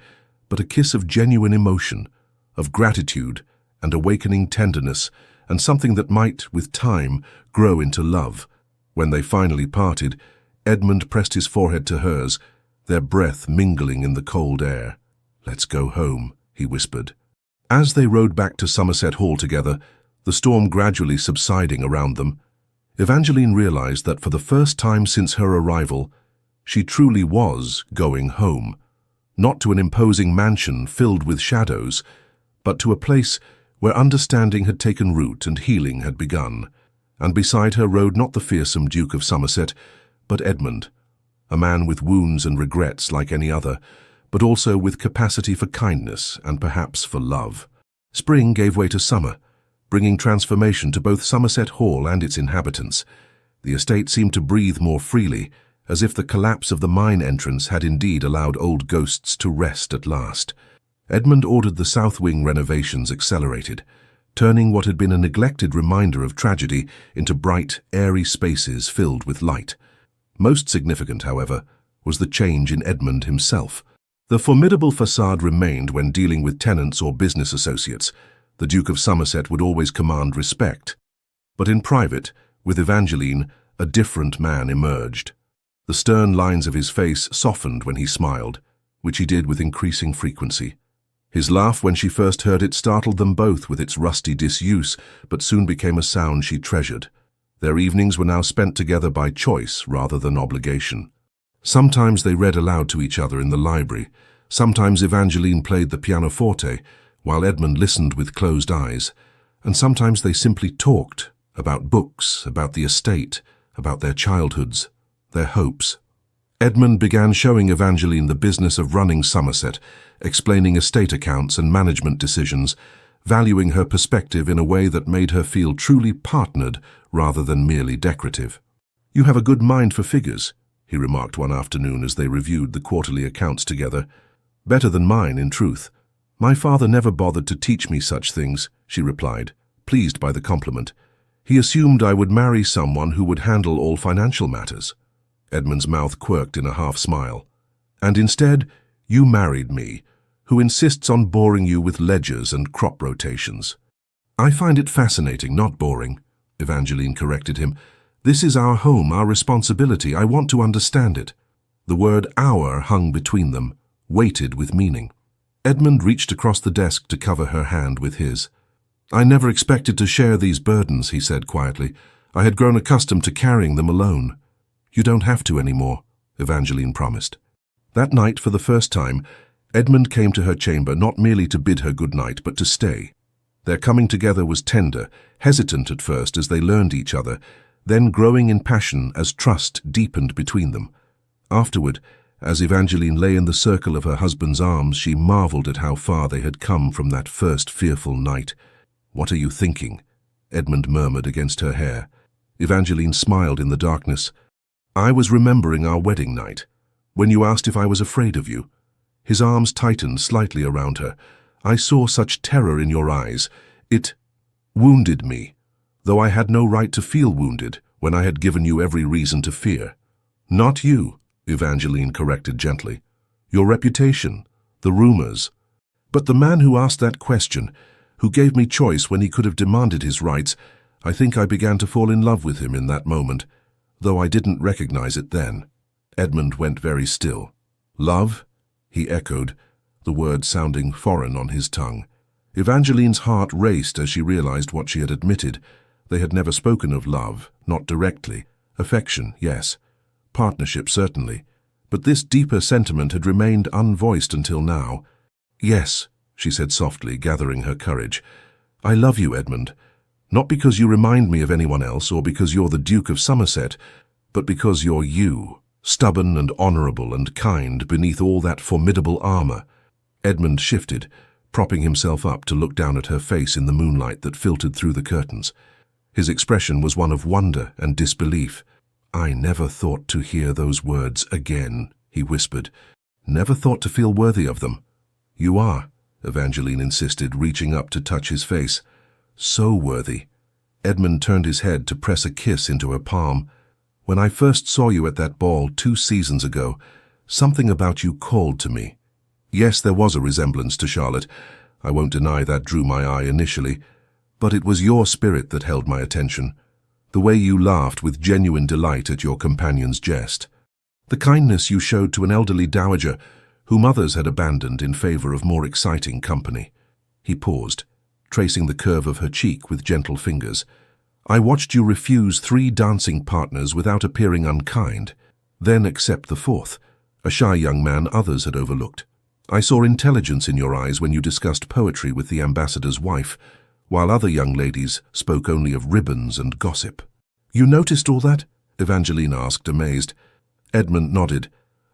but a kiss of genuine emotion, of gratitude and awakening tenderness, and something that might, with time, grow into love. When they finally parted, Edmund pressed his forehead to hers, their breath mingling in the cold air. Let's go home, he whispered. As they rode back to Somerset Hall together, the storm gradually subsiding around them, Evangeline realized that for the first time since her arrival, she truly was going home, not to an imposing mansion filled with shadows, but to a place where understanding had taken root and healing had begun, and beside her rode not the fearsome Duke of Somerset, but Edmund, a man with wounds and regrets like any other, but also with capacity for kindness and perhaps for love. Spring gave way to summer, bringing transformation to both Somerset Hall and its inhabitants. The estate seemed to breathe more freely, as if the collapse of the mine entrance had indeed allowed old ghosts to rest at last. Edmund ordered the south wing renovations accelerated, turning what had been a neglected reminder of tragedy into bright, airy spaces filled with light. Most significant, however, was the change in Edmund himself. The formidable facade remained when dealing with tenants or business associates. The Duke of Somerset would always command respect. But in private, with Evangeline, a different man emerged. The stern lines of his face softened when he smiled, which he did with increasing frequency. His laugh, when she first heard it, startled them both with its rusty disuse, but soon became a sound she treasured. Their evenings were now spent together by choice rather than obligation. Sometimes they read aloud to each other in the library. Sometimes Evangeline played the pianoforte, while Edmund listened with closed eyes. And sometimes they simply talked, about books, about the estate, about their childhoods, their hopes. Edmund began showing Evangeline the business of running Somerset, explaining estate accounts and management decisions, valuing her perspective in a way that made her feel truly partnered rather than merely decorative. "You have a good mind for figures," he remarked one afternoon as they reviewed the quarterly accounts together. "Better than mine, in truth." "My father never bothered to teach me such things," she replied, pleased by the compliment. "He assumed I would marry someone who would handle all financial matters." Edmund's mouth quirked in a half-smile. "And instead, you married me, who insists on boring you with ledgers and crop rotations." "I find it fascinating, not boring," Evangeline corrected him. "This is our home, our responsibility. I want to understand it." The word "our" hung between them, weighted with meaning. Edmund reached across the desk to cover her hand with his. "I never expected to share these burdens," he said quietly. "I had grown accustomed to carrying them alone." "You don't have to anymore," Evangeline promised. That night, for the first time, Edmund came to her chamber not merely to bid her good night, but to stay. Their coming together was tender, hesitant at first as they learned each other, then growing in passion as trust deepened between them. Afterward, as Evangeline lay in the circle of her husband's arms, she marveled at how far they had come from that first fearful night. "What are you thinking?" Edmund murmured against her hair. Evangeline smiled in the darkness. "I was remembering our wedding night, when you asked if I was afraid of you." His arms tightened slightly around her. "I saw such terror in your eyes. It wounded me, though I had no right to feel wounded when I had given you every reason to fear." "Not you," Evangeline corrected gently. "Your reputation, the rumors. But the man who asked that question, who gave me choice when he could have demanded his rights, I think I began to fall in love with him in that moment, though I didn't recognize it then." Edmund went very still. "Love?" he echoed, the word sounding foreign on his tongue. Evangeline's heart raced as she realized what she had admitted. They had never spoken of love, not directly. Affection, yes. Partnership, certainly. But this deeper sentiment had remained unvoiced until now. "Yes," she said softly, gathering her courage. "I love you, Edmund. Not because you remind me of anyone else or because you're the Duke of Somerset, but because you're you. Stubborn and honorable and kind beneath all that formidable armor." Edmund shifted, propping himself up to look down at her face in the moonlight that filtered through the curtains. His expression was one of wonder and disbelief. "I never thought to hear those words again," he whispered. "Never thought to feel worthy of them." "You are," Evangeline insisted, reaching up to touch his face. "So worthy." Edmund turned his head to press a kiss into her palm. "When I first saw you at that ball 2 seasons ago, something about you called to me. Yes, there was a resemblance to Charlotte. I won't deny that drew my eye initially. But it was your spirit that held my attention. The way you laughed with genuine delight at your companion's jest. The kindness you showed to an elderly dowager whom others had abandoned in favor of more exciting company." He paused, tracing the curve of her cheek with gentle fingers. "I watched you refuse 3 dancing partners without appearing unkind, then accept the 4th, a shy young man others had overlooked. I saw intelligence in your eyes when you discussed poetry with the ambassador's wife, while other young ladies spoke only of ribbons and gossip." "You noticed all that?" Evangeline asked, amazed. Edmund nodded.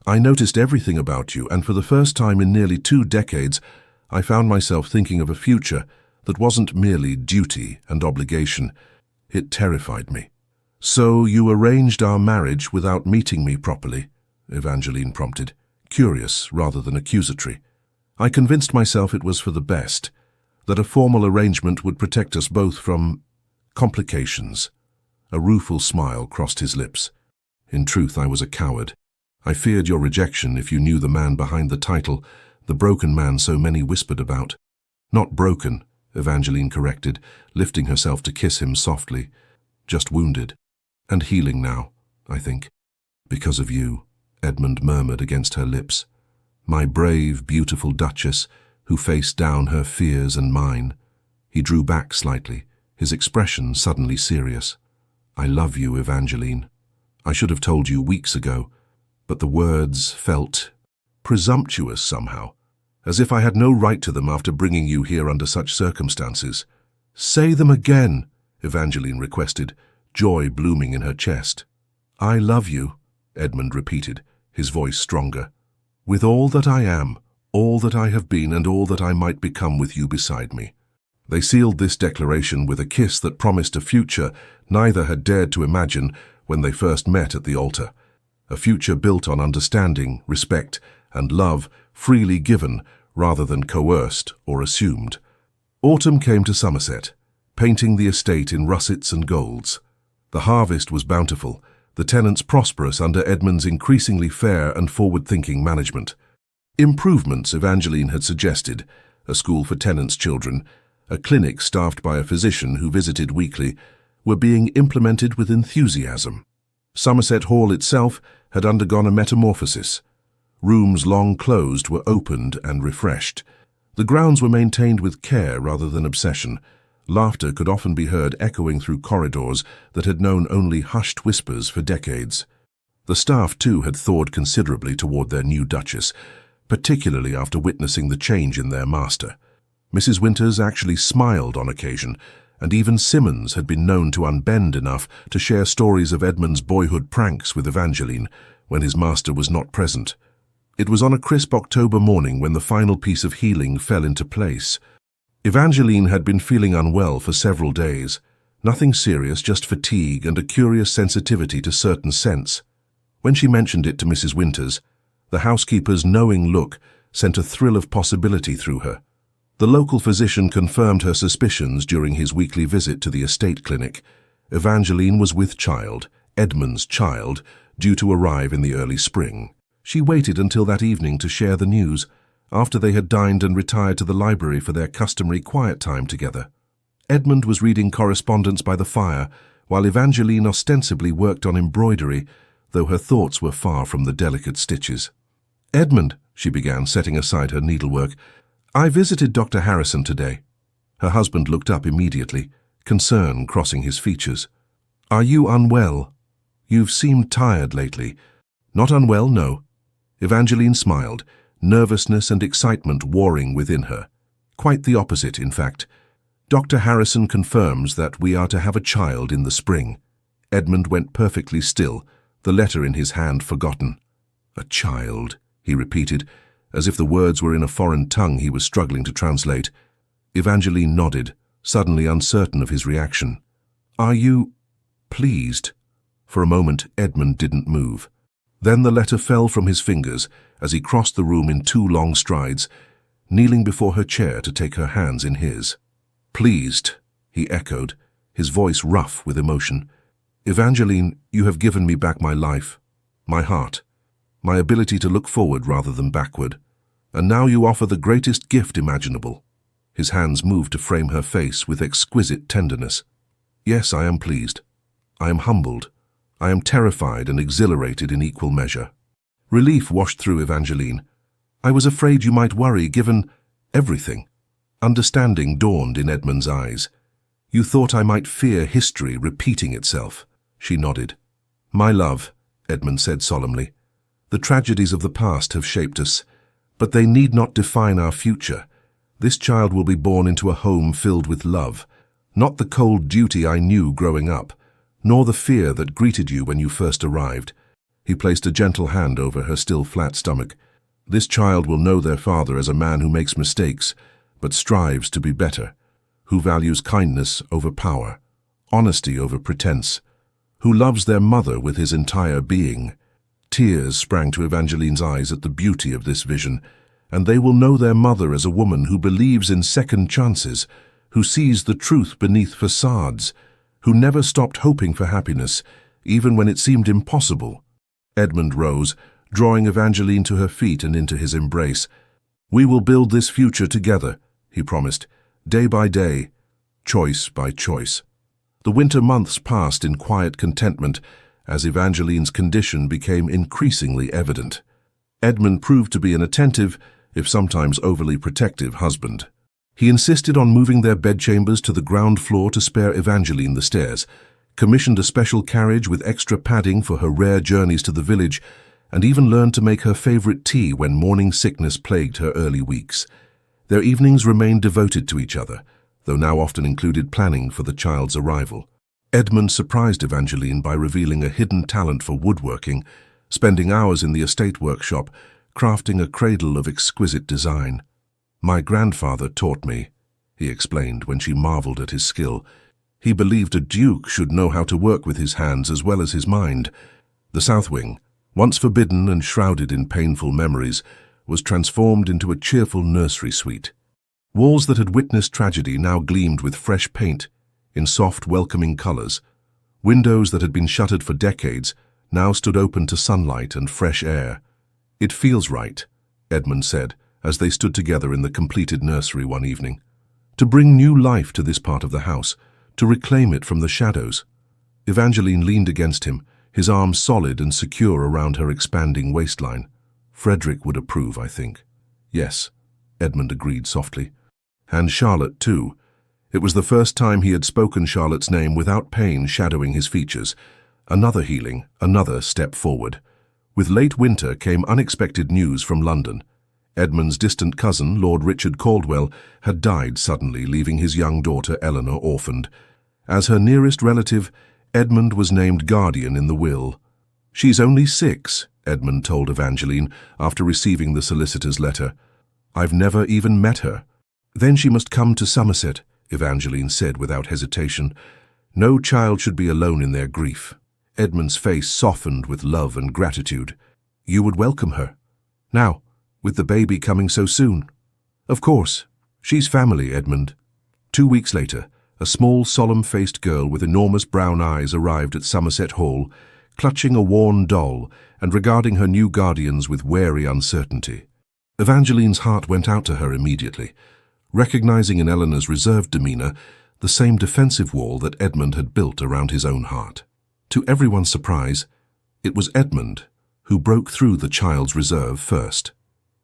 "I noticed everything about you, and for the first time in nearly 2 decades, I found myself thinking of a future that wasn't merely duty and obligation. It terrified me." "So you arranged our marriage without meeting me properly?" Evangeline prompted, curious rather than accusatory. "I convinced myself it was for the best, that a formal arrangement would protect us both from complications." A rueful smile crossed his lips. "In truth, I was a coward. I feared your rejection if you knew the man behind the title, the broken man so many whispered about." "Not broken," Evangeline corrected, lifting herself to kiss him softly. "Just wounded. And healing now, I think." "Because of you," Edmund murmured against her lips. "My brave, beautiful Duchess, who faced down her fears and mine." He drew back slightly, his expression suddenly serious. "I love you, Evangeline. I should have told you weeks ago, but the words felt presumptuous somehow, as if I had no right to them after bringing you here under such circumstances." "Say them again," Evangeline requested, joy blooming in her chest. "I love you," Edmund repeated, his voice stronger. "With all that I am, all that I have been, and all that I might become with you beside me." They sealed this declaration with a kiss that promised a future neither had dared to imagine when they first met at the altar. A future built on understanding, respect, and love freely given rather than coerced or assumed. Autumn came to Somerset, painting the estate in russets and golds. The harvest was bountiful, the tenants prosperous under Edmund's increasingly fair and forward-thinking management. Improvements Evangeline had suggested, a school for tenants' children, a clinic staffed by a physician who visited weekly, were being implemented with enthusiasm. Somerset Hall itself had undergone a metamorphosis. Rooms long closed were opened and refreshed. The grounds were maintained with care rather than obsession. Laughter could often be heard echoing through corridors that had known only hushed whispers for decades. The staff, too, had thawed considerably toward their new Duchess, particularly after witnessing the change in their master. Mrs. Winters actually smiled on occasion, and even Simmons had been known to unbend enough to share stories of Edmund's boyhood pranks with Evangeline when his master was not present. It was on a crisp October morning when the final piece of healing fell into place. Evangeline had been feeling unwell for several days. Nothing serious, just fatigue and a curious sensitivity to certain scents. When she mentioned it to Mrs. Winters, the housekeeper's knowing look sent a thrill of possibility through her. The local physician confirmed her suspicions during his weekly visit to the estate clinic. Evangeline was with child, Edmund's child, due to arrive in the early spring. She waited until that evening to share the news, after they had dined and retired to the library for their customary quiet time together. Edmund was reading correspondence by the fire, while Evangeline ostensibly worked on embroidery, though her thoughts were far from the delicate stitches. "Edmund," she began, setting aside her needlework, "I visited Dr. Harrison today." Her husband looked up immediately, concern crossing his features. "Are you unwell? You've seemed tired lately." "Not unwell, no." Evangeline smiled, nervousness and excitement warring within her. Quite the opposite, in fact. "Dr. Harrison confirms that we are to have a child in the spring." Edmund went perfectly still, the letter in his hand forgotten. "A child," he repeated, as if the words were in a foreign tongue he was struggling to translate. Evangeline nodded, suddenly uncertain of his reaction. "Are you pleased?" For a moment, Edmund didn't move. Then the letter fell from his fingers as he crossed the room in 2 long strides, kneeling before her chair to take her hands in his. "Pleased," he echoed, his voice rough with emotion. "Evangeline, you have given me back my life, my heart, my ability to look forward rather than backward. And now you offer the greatest gift imaginable." His hands moved to frame her face with exquisite tenderness. "Yes, I am pleased. I am humbled. I am terrified and exhilarated in equal measure." Relief washed through Evangeline. "I was afraid you might worry, given everything." Understanding dawned in Edmund's eyes. "You thought I might fear history repeating itself." She nodded. "My love," Edmund said solemnly, "the tragedies of the past have shaped us, but they need not define our future. This child will be born into a home filled with love, not the cold duty I knew growing up, nor the fear that greeted you when you first arrived." He placed a gentle hand over her still flat stomach. "This child will know their father as a man who makes mistakes, but strives to be better, who values kindness over power, honesty over pretense, who loves their mother with his entire being." Tears sprang to Evangeline's eyes at the beauty of this vision, and they will know their mother as a woman who believes in second chances, who sees the truth beneath facades, who never stopped hoping for happiness, even when it seemed impossible. Edmund rose, drawing Evangeline to her feet and into his embrace. "We will build this future together," he promised, "day by day, choice by choice." The winter months passed in quiet contentment as Evangeline's condition became increasingly evident. Edmund proved to be an attentive, if sometimes overly protective, husband. He insisted on moving their bedchambers to the ground floor to spare Evangeline the stairs, commissioned a special carriage with extra padding for her rare journeys to the village, and even learned to make her favorite tea when morning sickness plagued her early weeks. Their evenings remained devoted to each other, though now often included planning for the child's arrival. Edmund surprised Evangeline by revealing a hidden talent for woodworking, spending hours in the estate workshop, crafting a cradle of exquisite design. "My grandfather taught me," he explained when she marveled at his skill. "He believed a duke should know how to work with his hands as well as his mind." The south wing, once forbidden and shrouded in painful memories, was transformed into a cheerful nursery suite. Walls that had witnessed tragedy now gleamed with fresh paint, in soft, welcoming colors. Windows that had been shuttered for decades now stood open to sunlight and fresh air. "It feels right," Edmund said, as they stood together in the completed nursery one evening. "To bring new life to this part of the house, to reclaim it from the shadows." Evangeline leaned against him, his arms solid and secure around her expanding waistline. "Frederick would approve, I think." "Yes," Edmund agreed softly. "And Charlotte, too." It was the first time he had spoken Charlotte's name without pain shadowing his features. Another healing, another step forward. With late winter came unexpected news from London. Edmund's distant cousin, Lord Richard Caldwell, had died suddenly, leaving his young daughter Eleanor orphaned. As her nearest relative, Edmund was named guardian in the will. "She's only 6, Edmund told Evangeline after receiving the solicitor's letter. "I've never even met her." "Then she must come to Somerset," Evangeline said without hesitation. "No child should be alone in their grief." Edmund's face softened with love and gratitude. "You would welcome her? Now, with the baby coming so soon?" "Of course. She's family, Edmund." 2 weeks later, a small, solemn-faced girl with enormous brown eyes arrived at Somerset Hall, clutching a worn doll and regarding her new guardians with wary uncertainty. Evangeline's heart went out to her immediately, recognizing in Eleanor's reserved demeanor the same defensive wall that Edmund had built around his own heart. To everyone's surprise, it was Edmund who broke through the child's reserve first.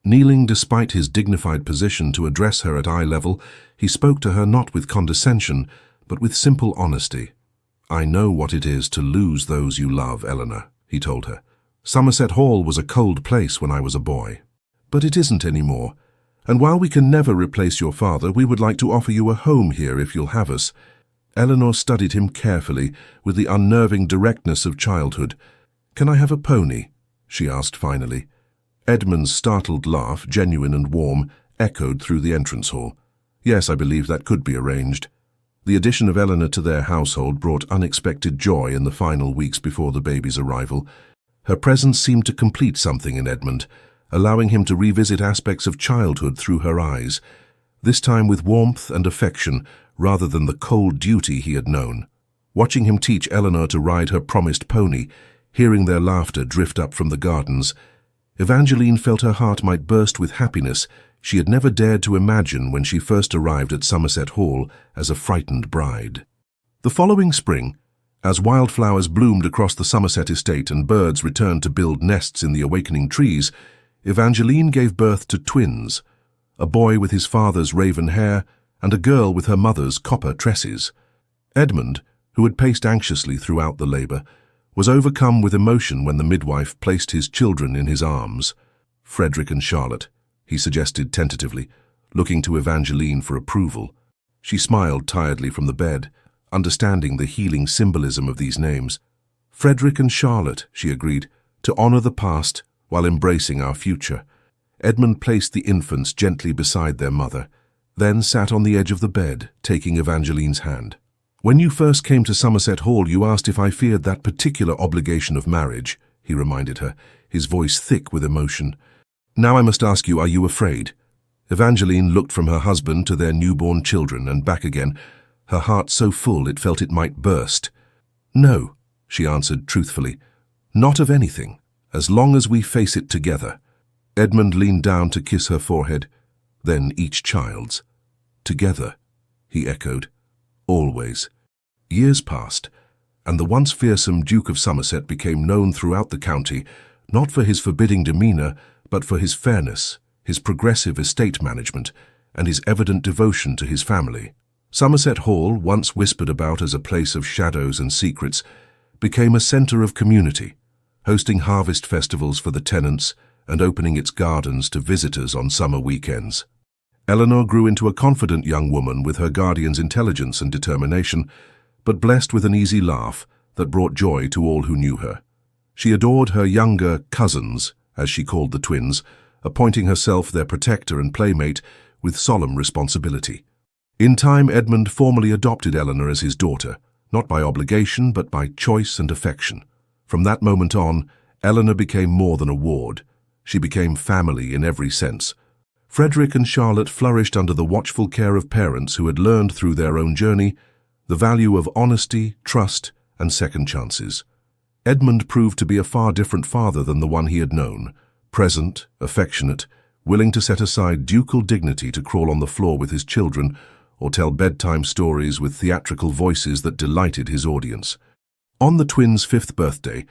Kneeling despite his dignified position to address her at eye level, he spoke to her not with condescension, but with simple honesty. "I know what it is to lose those you love, Eleanor," he told her. "Somerset Hall was a cold place when I was a boy. But it isn't anymore. And while we can never replace your father, we would like to offer you a home here if you'll have us." Eleanor studied him carefully with the unnerving directness of childhood. "Can I have a pony?" she asked finally. Edmund's startled laugh, genuine and warm, echoed through the entrance hall. "Yes, I believe that could be arranged." The addition of Eleanor to their household brought unexpected joy in the final weeks before the baby's arrival. Her presence seemed to complete something in Edmund, allowing him to revisit aspects of childhood through her eyes, this time with warmth and affection rather than the cold duty he had known. Watching him teach Eleanor to ride her promised pony, hearing their laughter drift up from the gardens, Evangeline felt her heart might burst with happiness she had never dared to imagine when she first arrived at Somerset Hall as a frightened bride. The following spring, as wildflowers bloomed across the Somerset estate and birds returned to build nests in the awakening trees, Evangeline gave birth to twins, a boy with his father's raven hair and a girl with her mother's copper tresses. Edmund, who had paced anxiously throughout the labor, was overcome with emotion when the midwife placed his children in his arms. "Frederick and Charlotte," he suggested tentatively, looking to Evangeline for approval. She smiled tiredly from the bed, understanding the healing symbolism of these names. "Frederick and Charlotte," she agreed, "to honor the past while embracing our future." Edmund placed the infants gently beside their mother, then sat on the edge of the bed, taking Evangeline's hand. "When you first came to Somerset Hall, you asked if I feared that particular obligation of marriage," he reminded her, his voice thick with emotion. "Now I must ask you, are you afraid?" Evangeline looked from her husband to their newborn children and back again, her heart so full it felt it might burst. "No," she answered truthfully, "not of anything, as long as we face it together." Edmund leaned down to kiss her forehead, then each child's. "Together," he echoed. "Always." Years passed, and the once fearsome Duke of Somerset became known throughout the county, not for his forbidding demeanor, but for his fairness, his progressive estate management, and his evident devotion to his family. Somerset Hall, once whispered about as a place of shadows and secrets, became a center of community, hosting harvest festivals for the tenants and opening its gardens to visitors on summer weekends. Eleanor grew into a confident young woman with her guardian's intelligence and determination, but blessed with an easy laugh that brought joy to all who knew her. She adored her younger cousins, as she called the twins, appointing herself their protector and playmate with solemn responsibility. In time, Edmund formally adopted Eleanor as his daughter, not by obligation but by choice and affection. From that moment on, Eleanor became more than a ward. She became family in every sense. Frederick and Charlotte flourished under the watchful care of parents who had learned through their own journey the value of honesty, trust, and second chances. Edmund proved to be a far different father than the one he had known, present, affectionate, willing to set aside ducal dignity to crawl on the floor with his children or tell bedtime stories with theatrical voices that delighted his audience. On the twins' 5th birthday,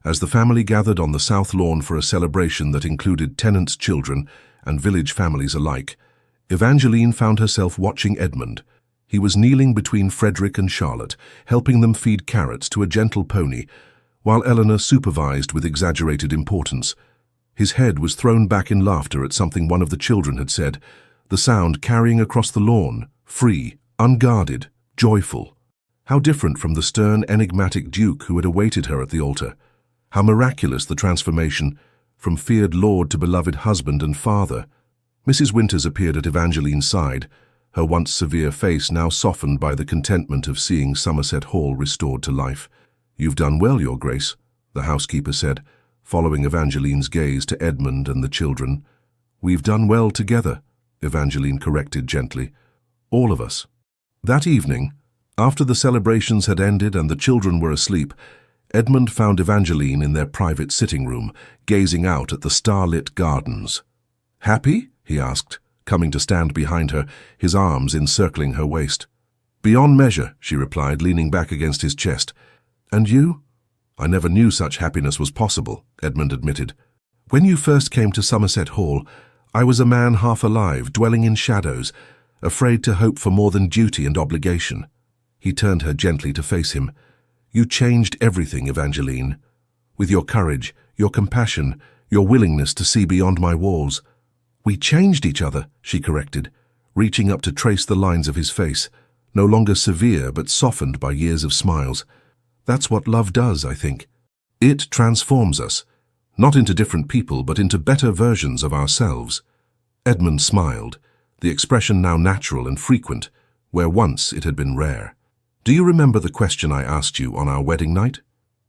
as the family gathered on the south lawn for a celebration that included tenants' children and village families alike, Evangeline found herself watching Edmund. He was kneeling between Frederick and Charlotte, helping them feed carrots to a gentle pony, while Eleanor supervised with exaggerated importance. His head was thrown back in laughter at something one of the children had said, the sound carrying across the lawn, free, unguarded, joyful. How different from the stern, enigmatic Duke who had awaited her at the altar. How miraculous the transformation, from feared lord to beloved husband and father. Mrs. Winters appeared at Evangeline's side, her once severe face now softened by the contentment of seeing Somerset Hall restored to life. "You've done well, Your Grace," the housekeeper said, following Evangeline's gaze to Edmund and the children. "We've done well together," Evangeline corrected gently. "All of us." That evening, after the celebrations had ended and the children were asleep, Edmund found Evangeline in their private sitting room, gazing out at the starlit gardens. "Happy?" he asked, coming to stand behind her, his arms encircling her waist. "Beyond measure," she replied, leaning back against his chest. "And you?" "I never knew such happiness was possible," Edmund admitted. "When you first came to Somerset Hall, I was a man half alive, dwelling in shadows, afraid to hope for more than duty and obligation." He turned her gently to face him. "You changed everything, Evangeline. With your courage, your compassion, your willingness to see beyond my walls." "We changed each other," she corrected, reaching up to trace the lines of his face, no longer severe but softened by years of smiles. "That's what love does, I think. It transforms us, not into different people but into better versions of ourselves." Edmund smiled, the expression now natural and frequent, where once it had been rare. "Do you remember the question I asked you on our wedding night?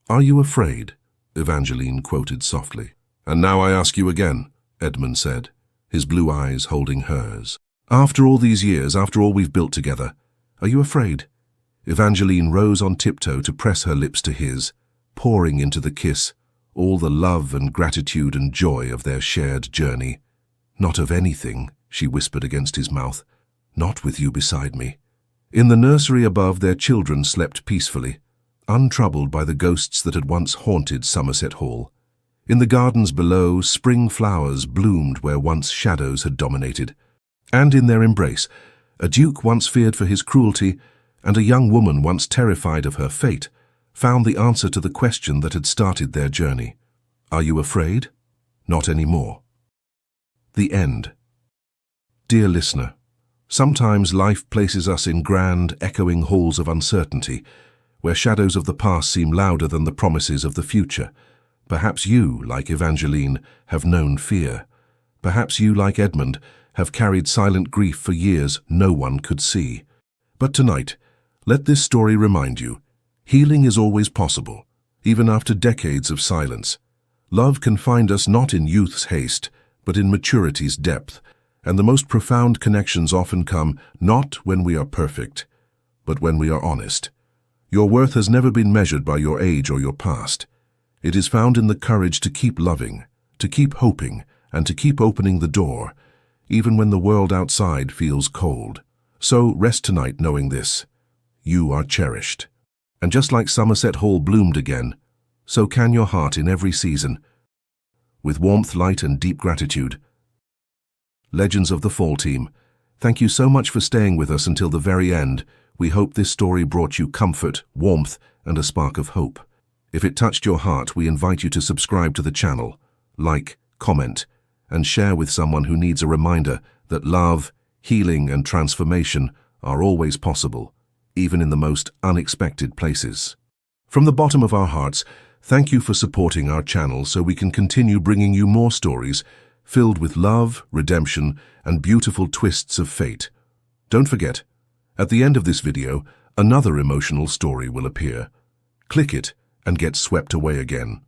'Are you afraid?'" Evangeline quoted softly. "And now I ask you again," Edmund said, his blue eyes holding hers. "After all these years, after all we've built together, are you afraid?" Evangeline rose on tiptoe to press her lips to his, pouring into the kiss all the love and gratitude and joy of their shared journey. "Not of anything," she whispered against his mouth. "Not with you beside me." In the nursery above, their children slept peacefully, untroubled by the ghosts that had once haunted Somerset Hall. In the gardens below, spring flowers bloomed where once shadows had dominated. And in their embrace, a duke once feared for his cruelty and a young woman once terrified of her fate found the answer to the question that had started their journey. "Are you afraid?" "Not anymore." The end. Dear listener, sometimes life places us in grand, echoing halls of uncertainty, where shadows of the past seem louder than the promises of the future. Perhaps you, like Evangeline, have known fear. Perhaps you, like Edmund, have carried silent grief for years no one could see. But tonight, let this story remind you, healing is always possible, even after decades of silence. Love can find us not in youth's haste, but in maturity's depth, and the most profound connections often come not when we are perfect, but when we are honest. Your worth has never been measured by your age or your past. It is found in the courage to keep loving, to keep hoping, and to keep opening the door, even when the world outside feels cold. So rest tonight knowing this: you are cherished. And just like Somerset Hall bloomed again, so can your heart in every season. With warmth, light, and deep gratitude, Legends of the Fall team, thank you so much for staying with us until the very end. We hope this story brought you comfort, warmth, and a spark of hope. If it touched your heart, we invite you to subscribe to the channel, like, comment, and share with someone who needs a reminder that love, healing, and transformation are always possible, even in the most unexpected places. From the bottom of our hearts, thank you for supporting our channel so we can continue bringing you more stories filled with love, redemption, and beautiful twists of fate. Don't forget, at the end of this video, another emotional story will appear. Click it and get swept away again.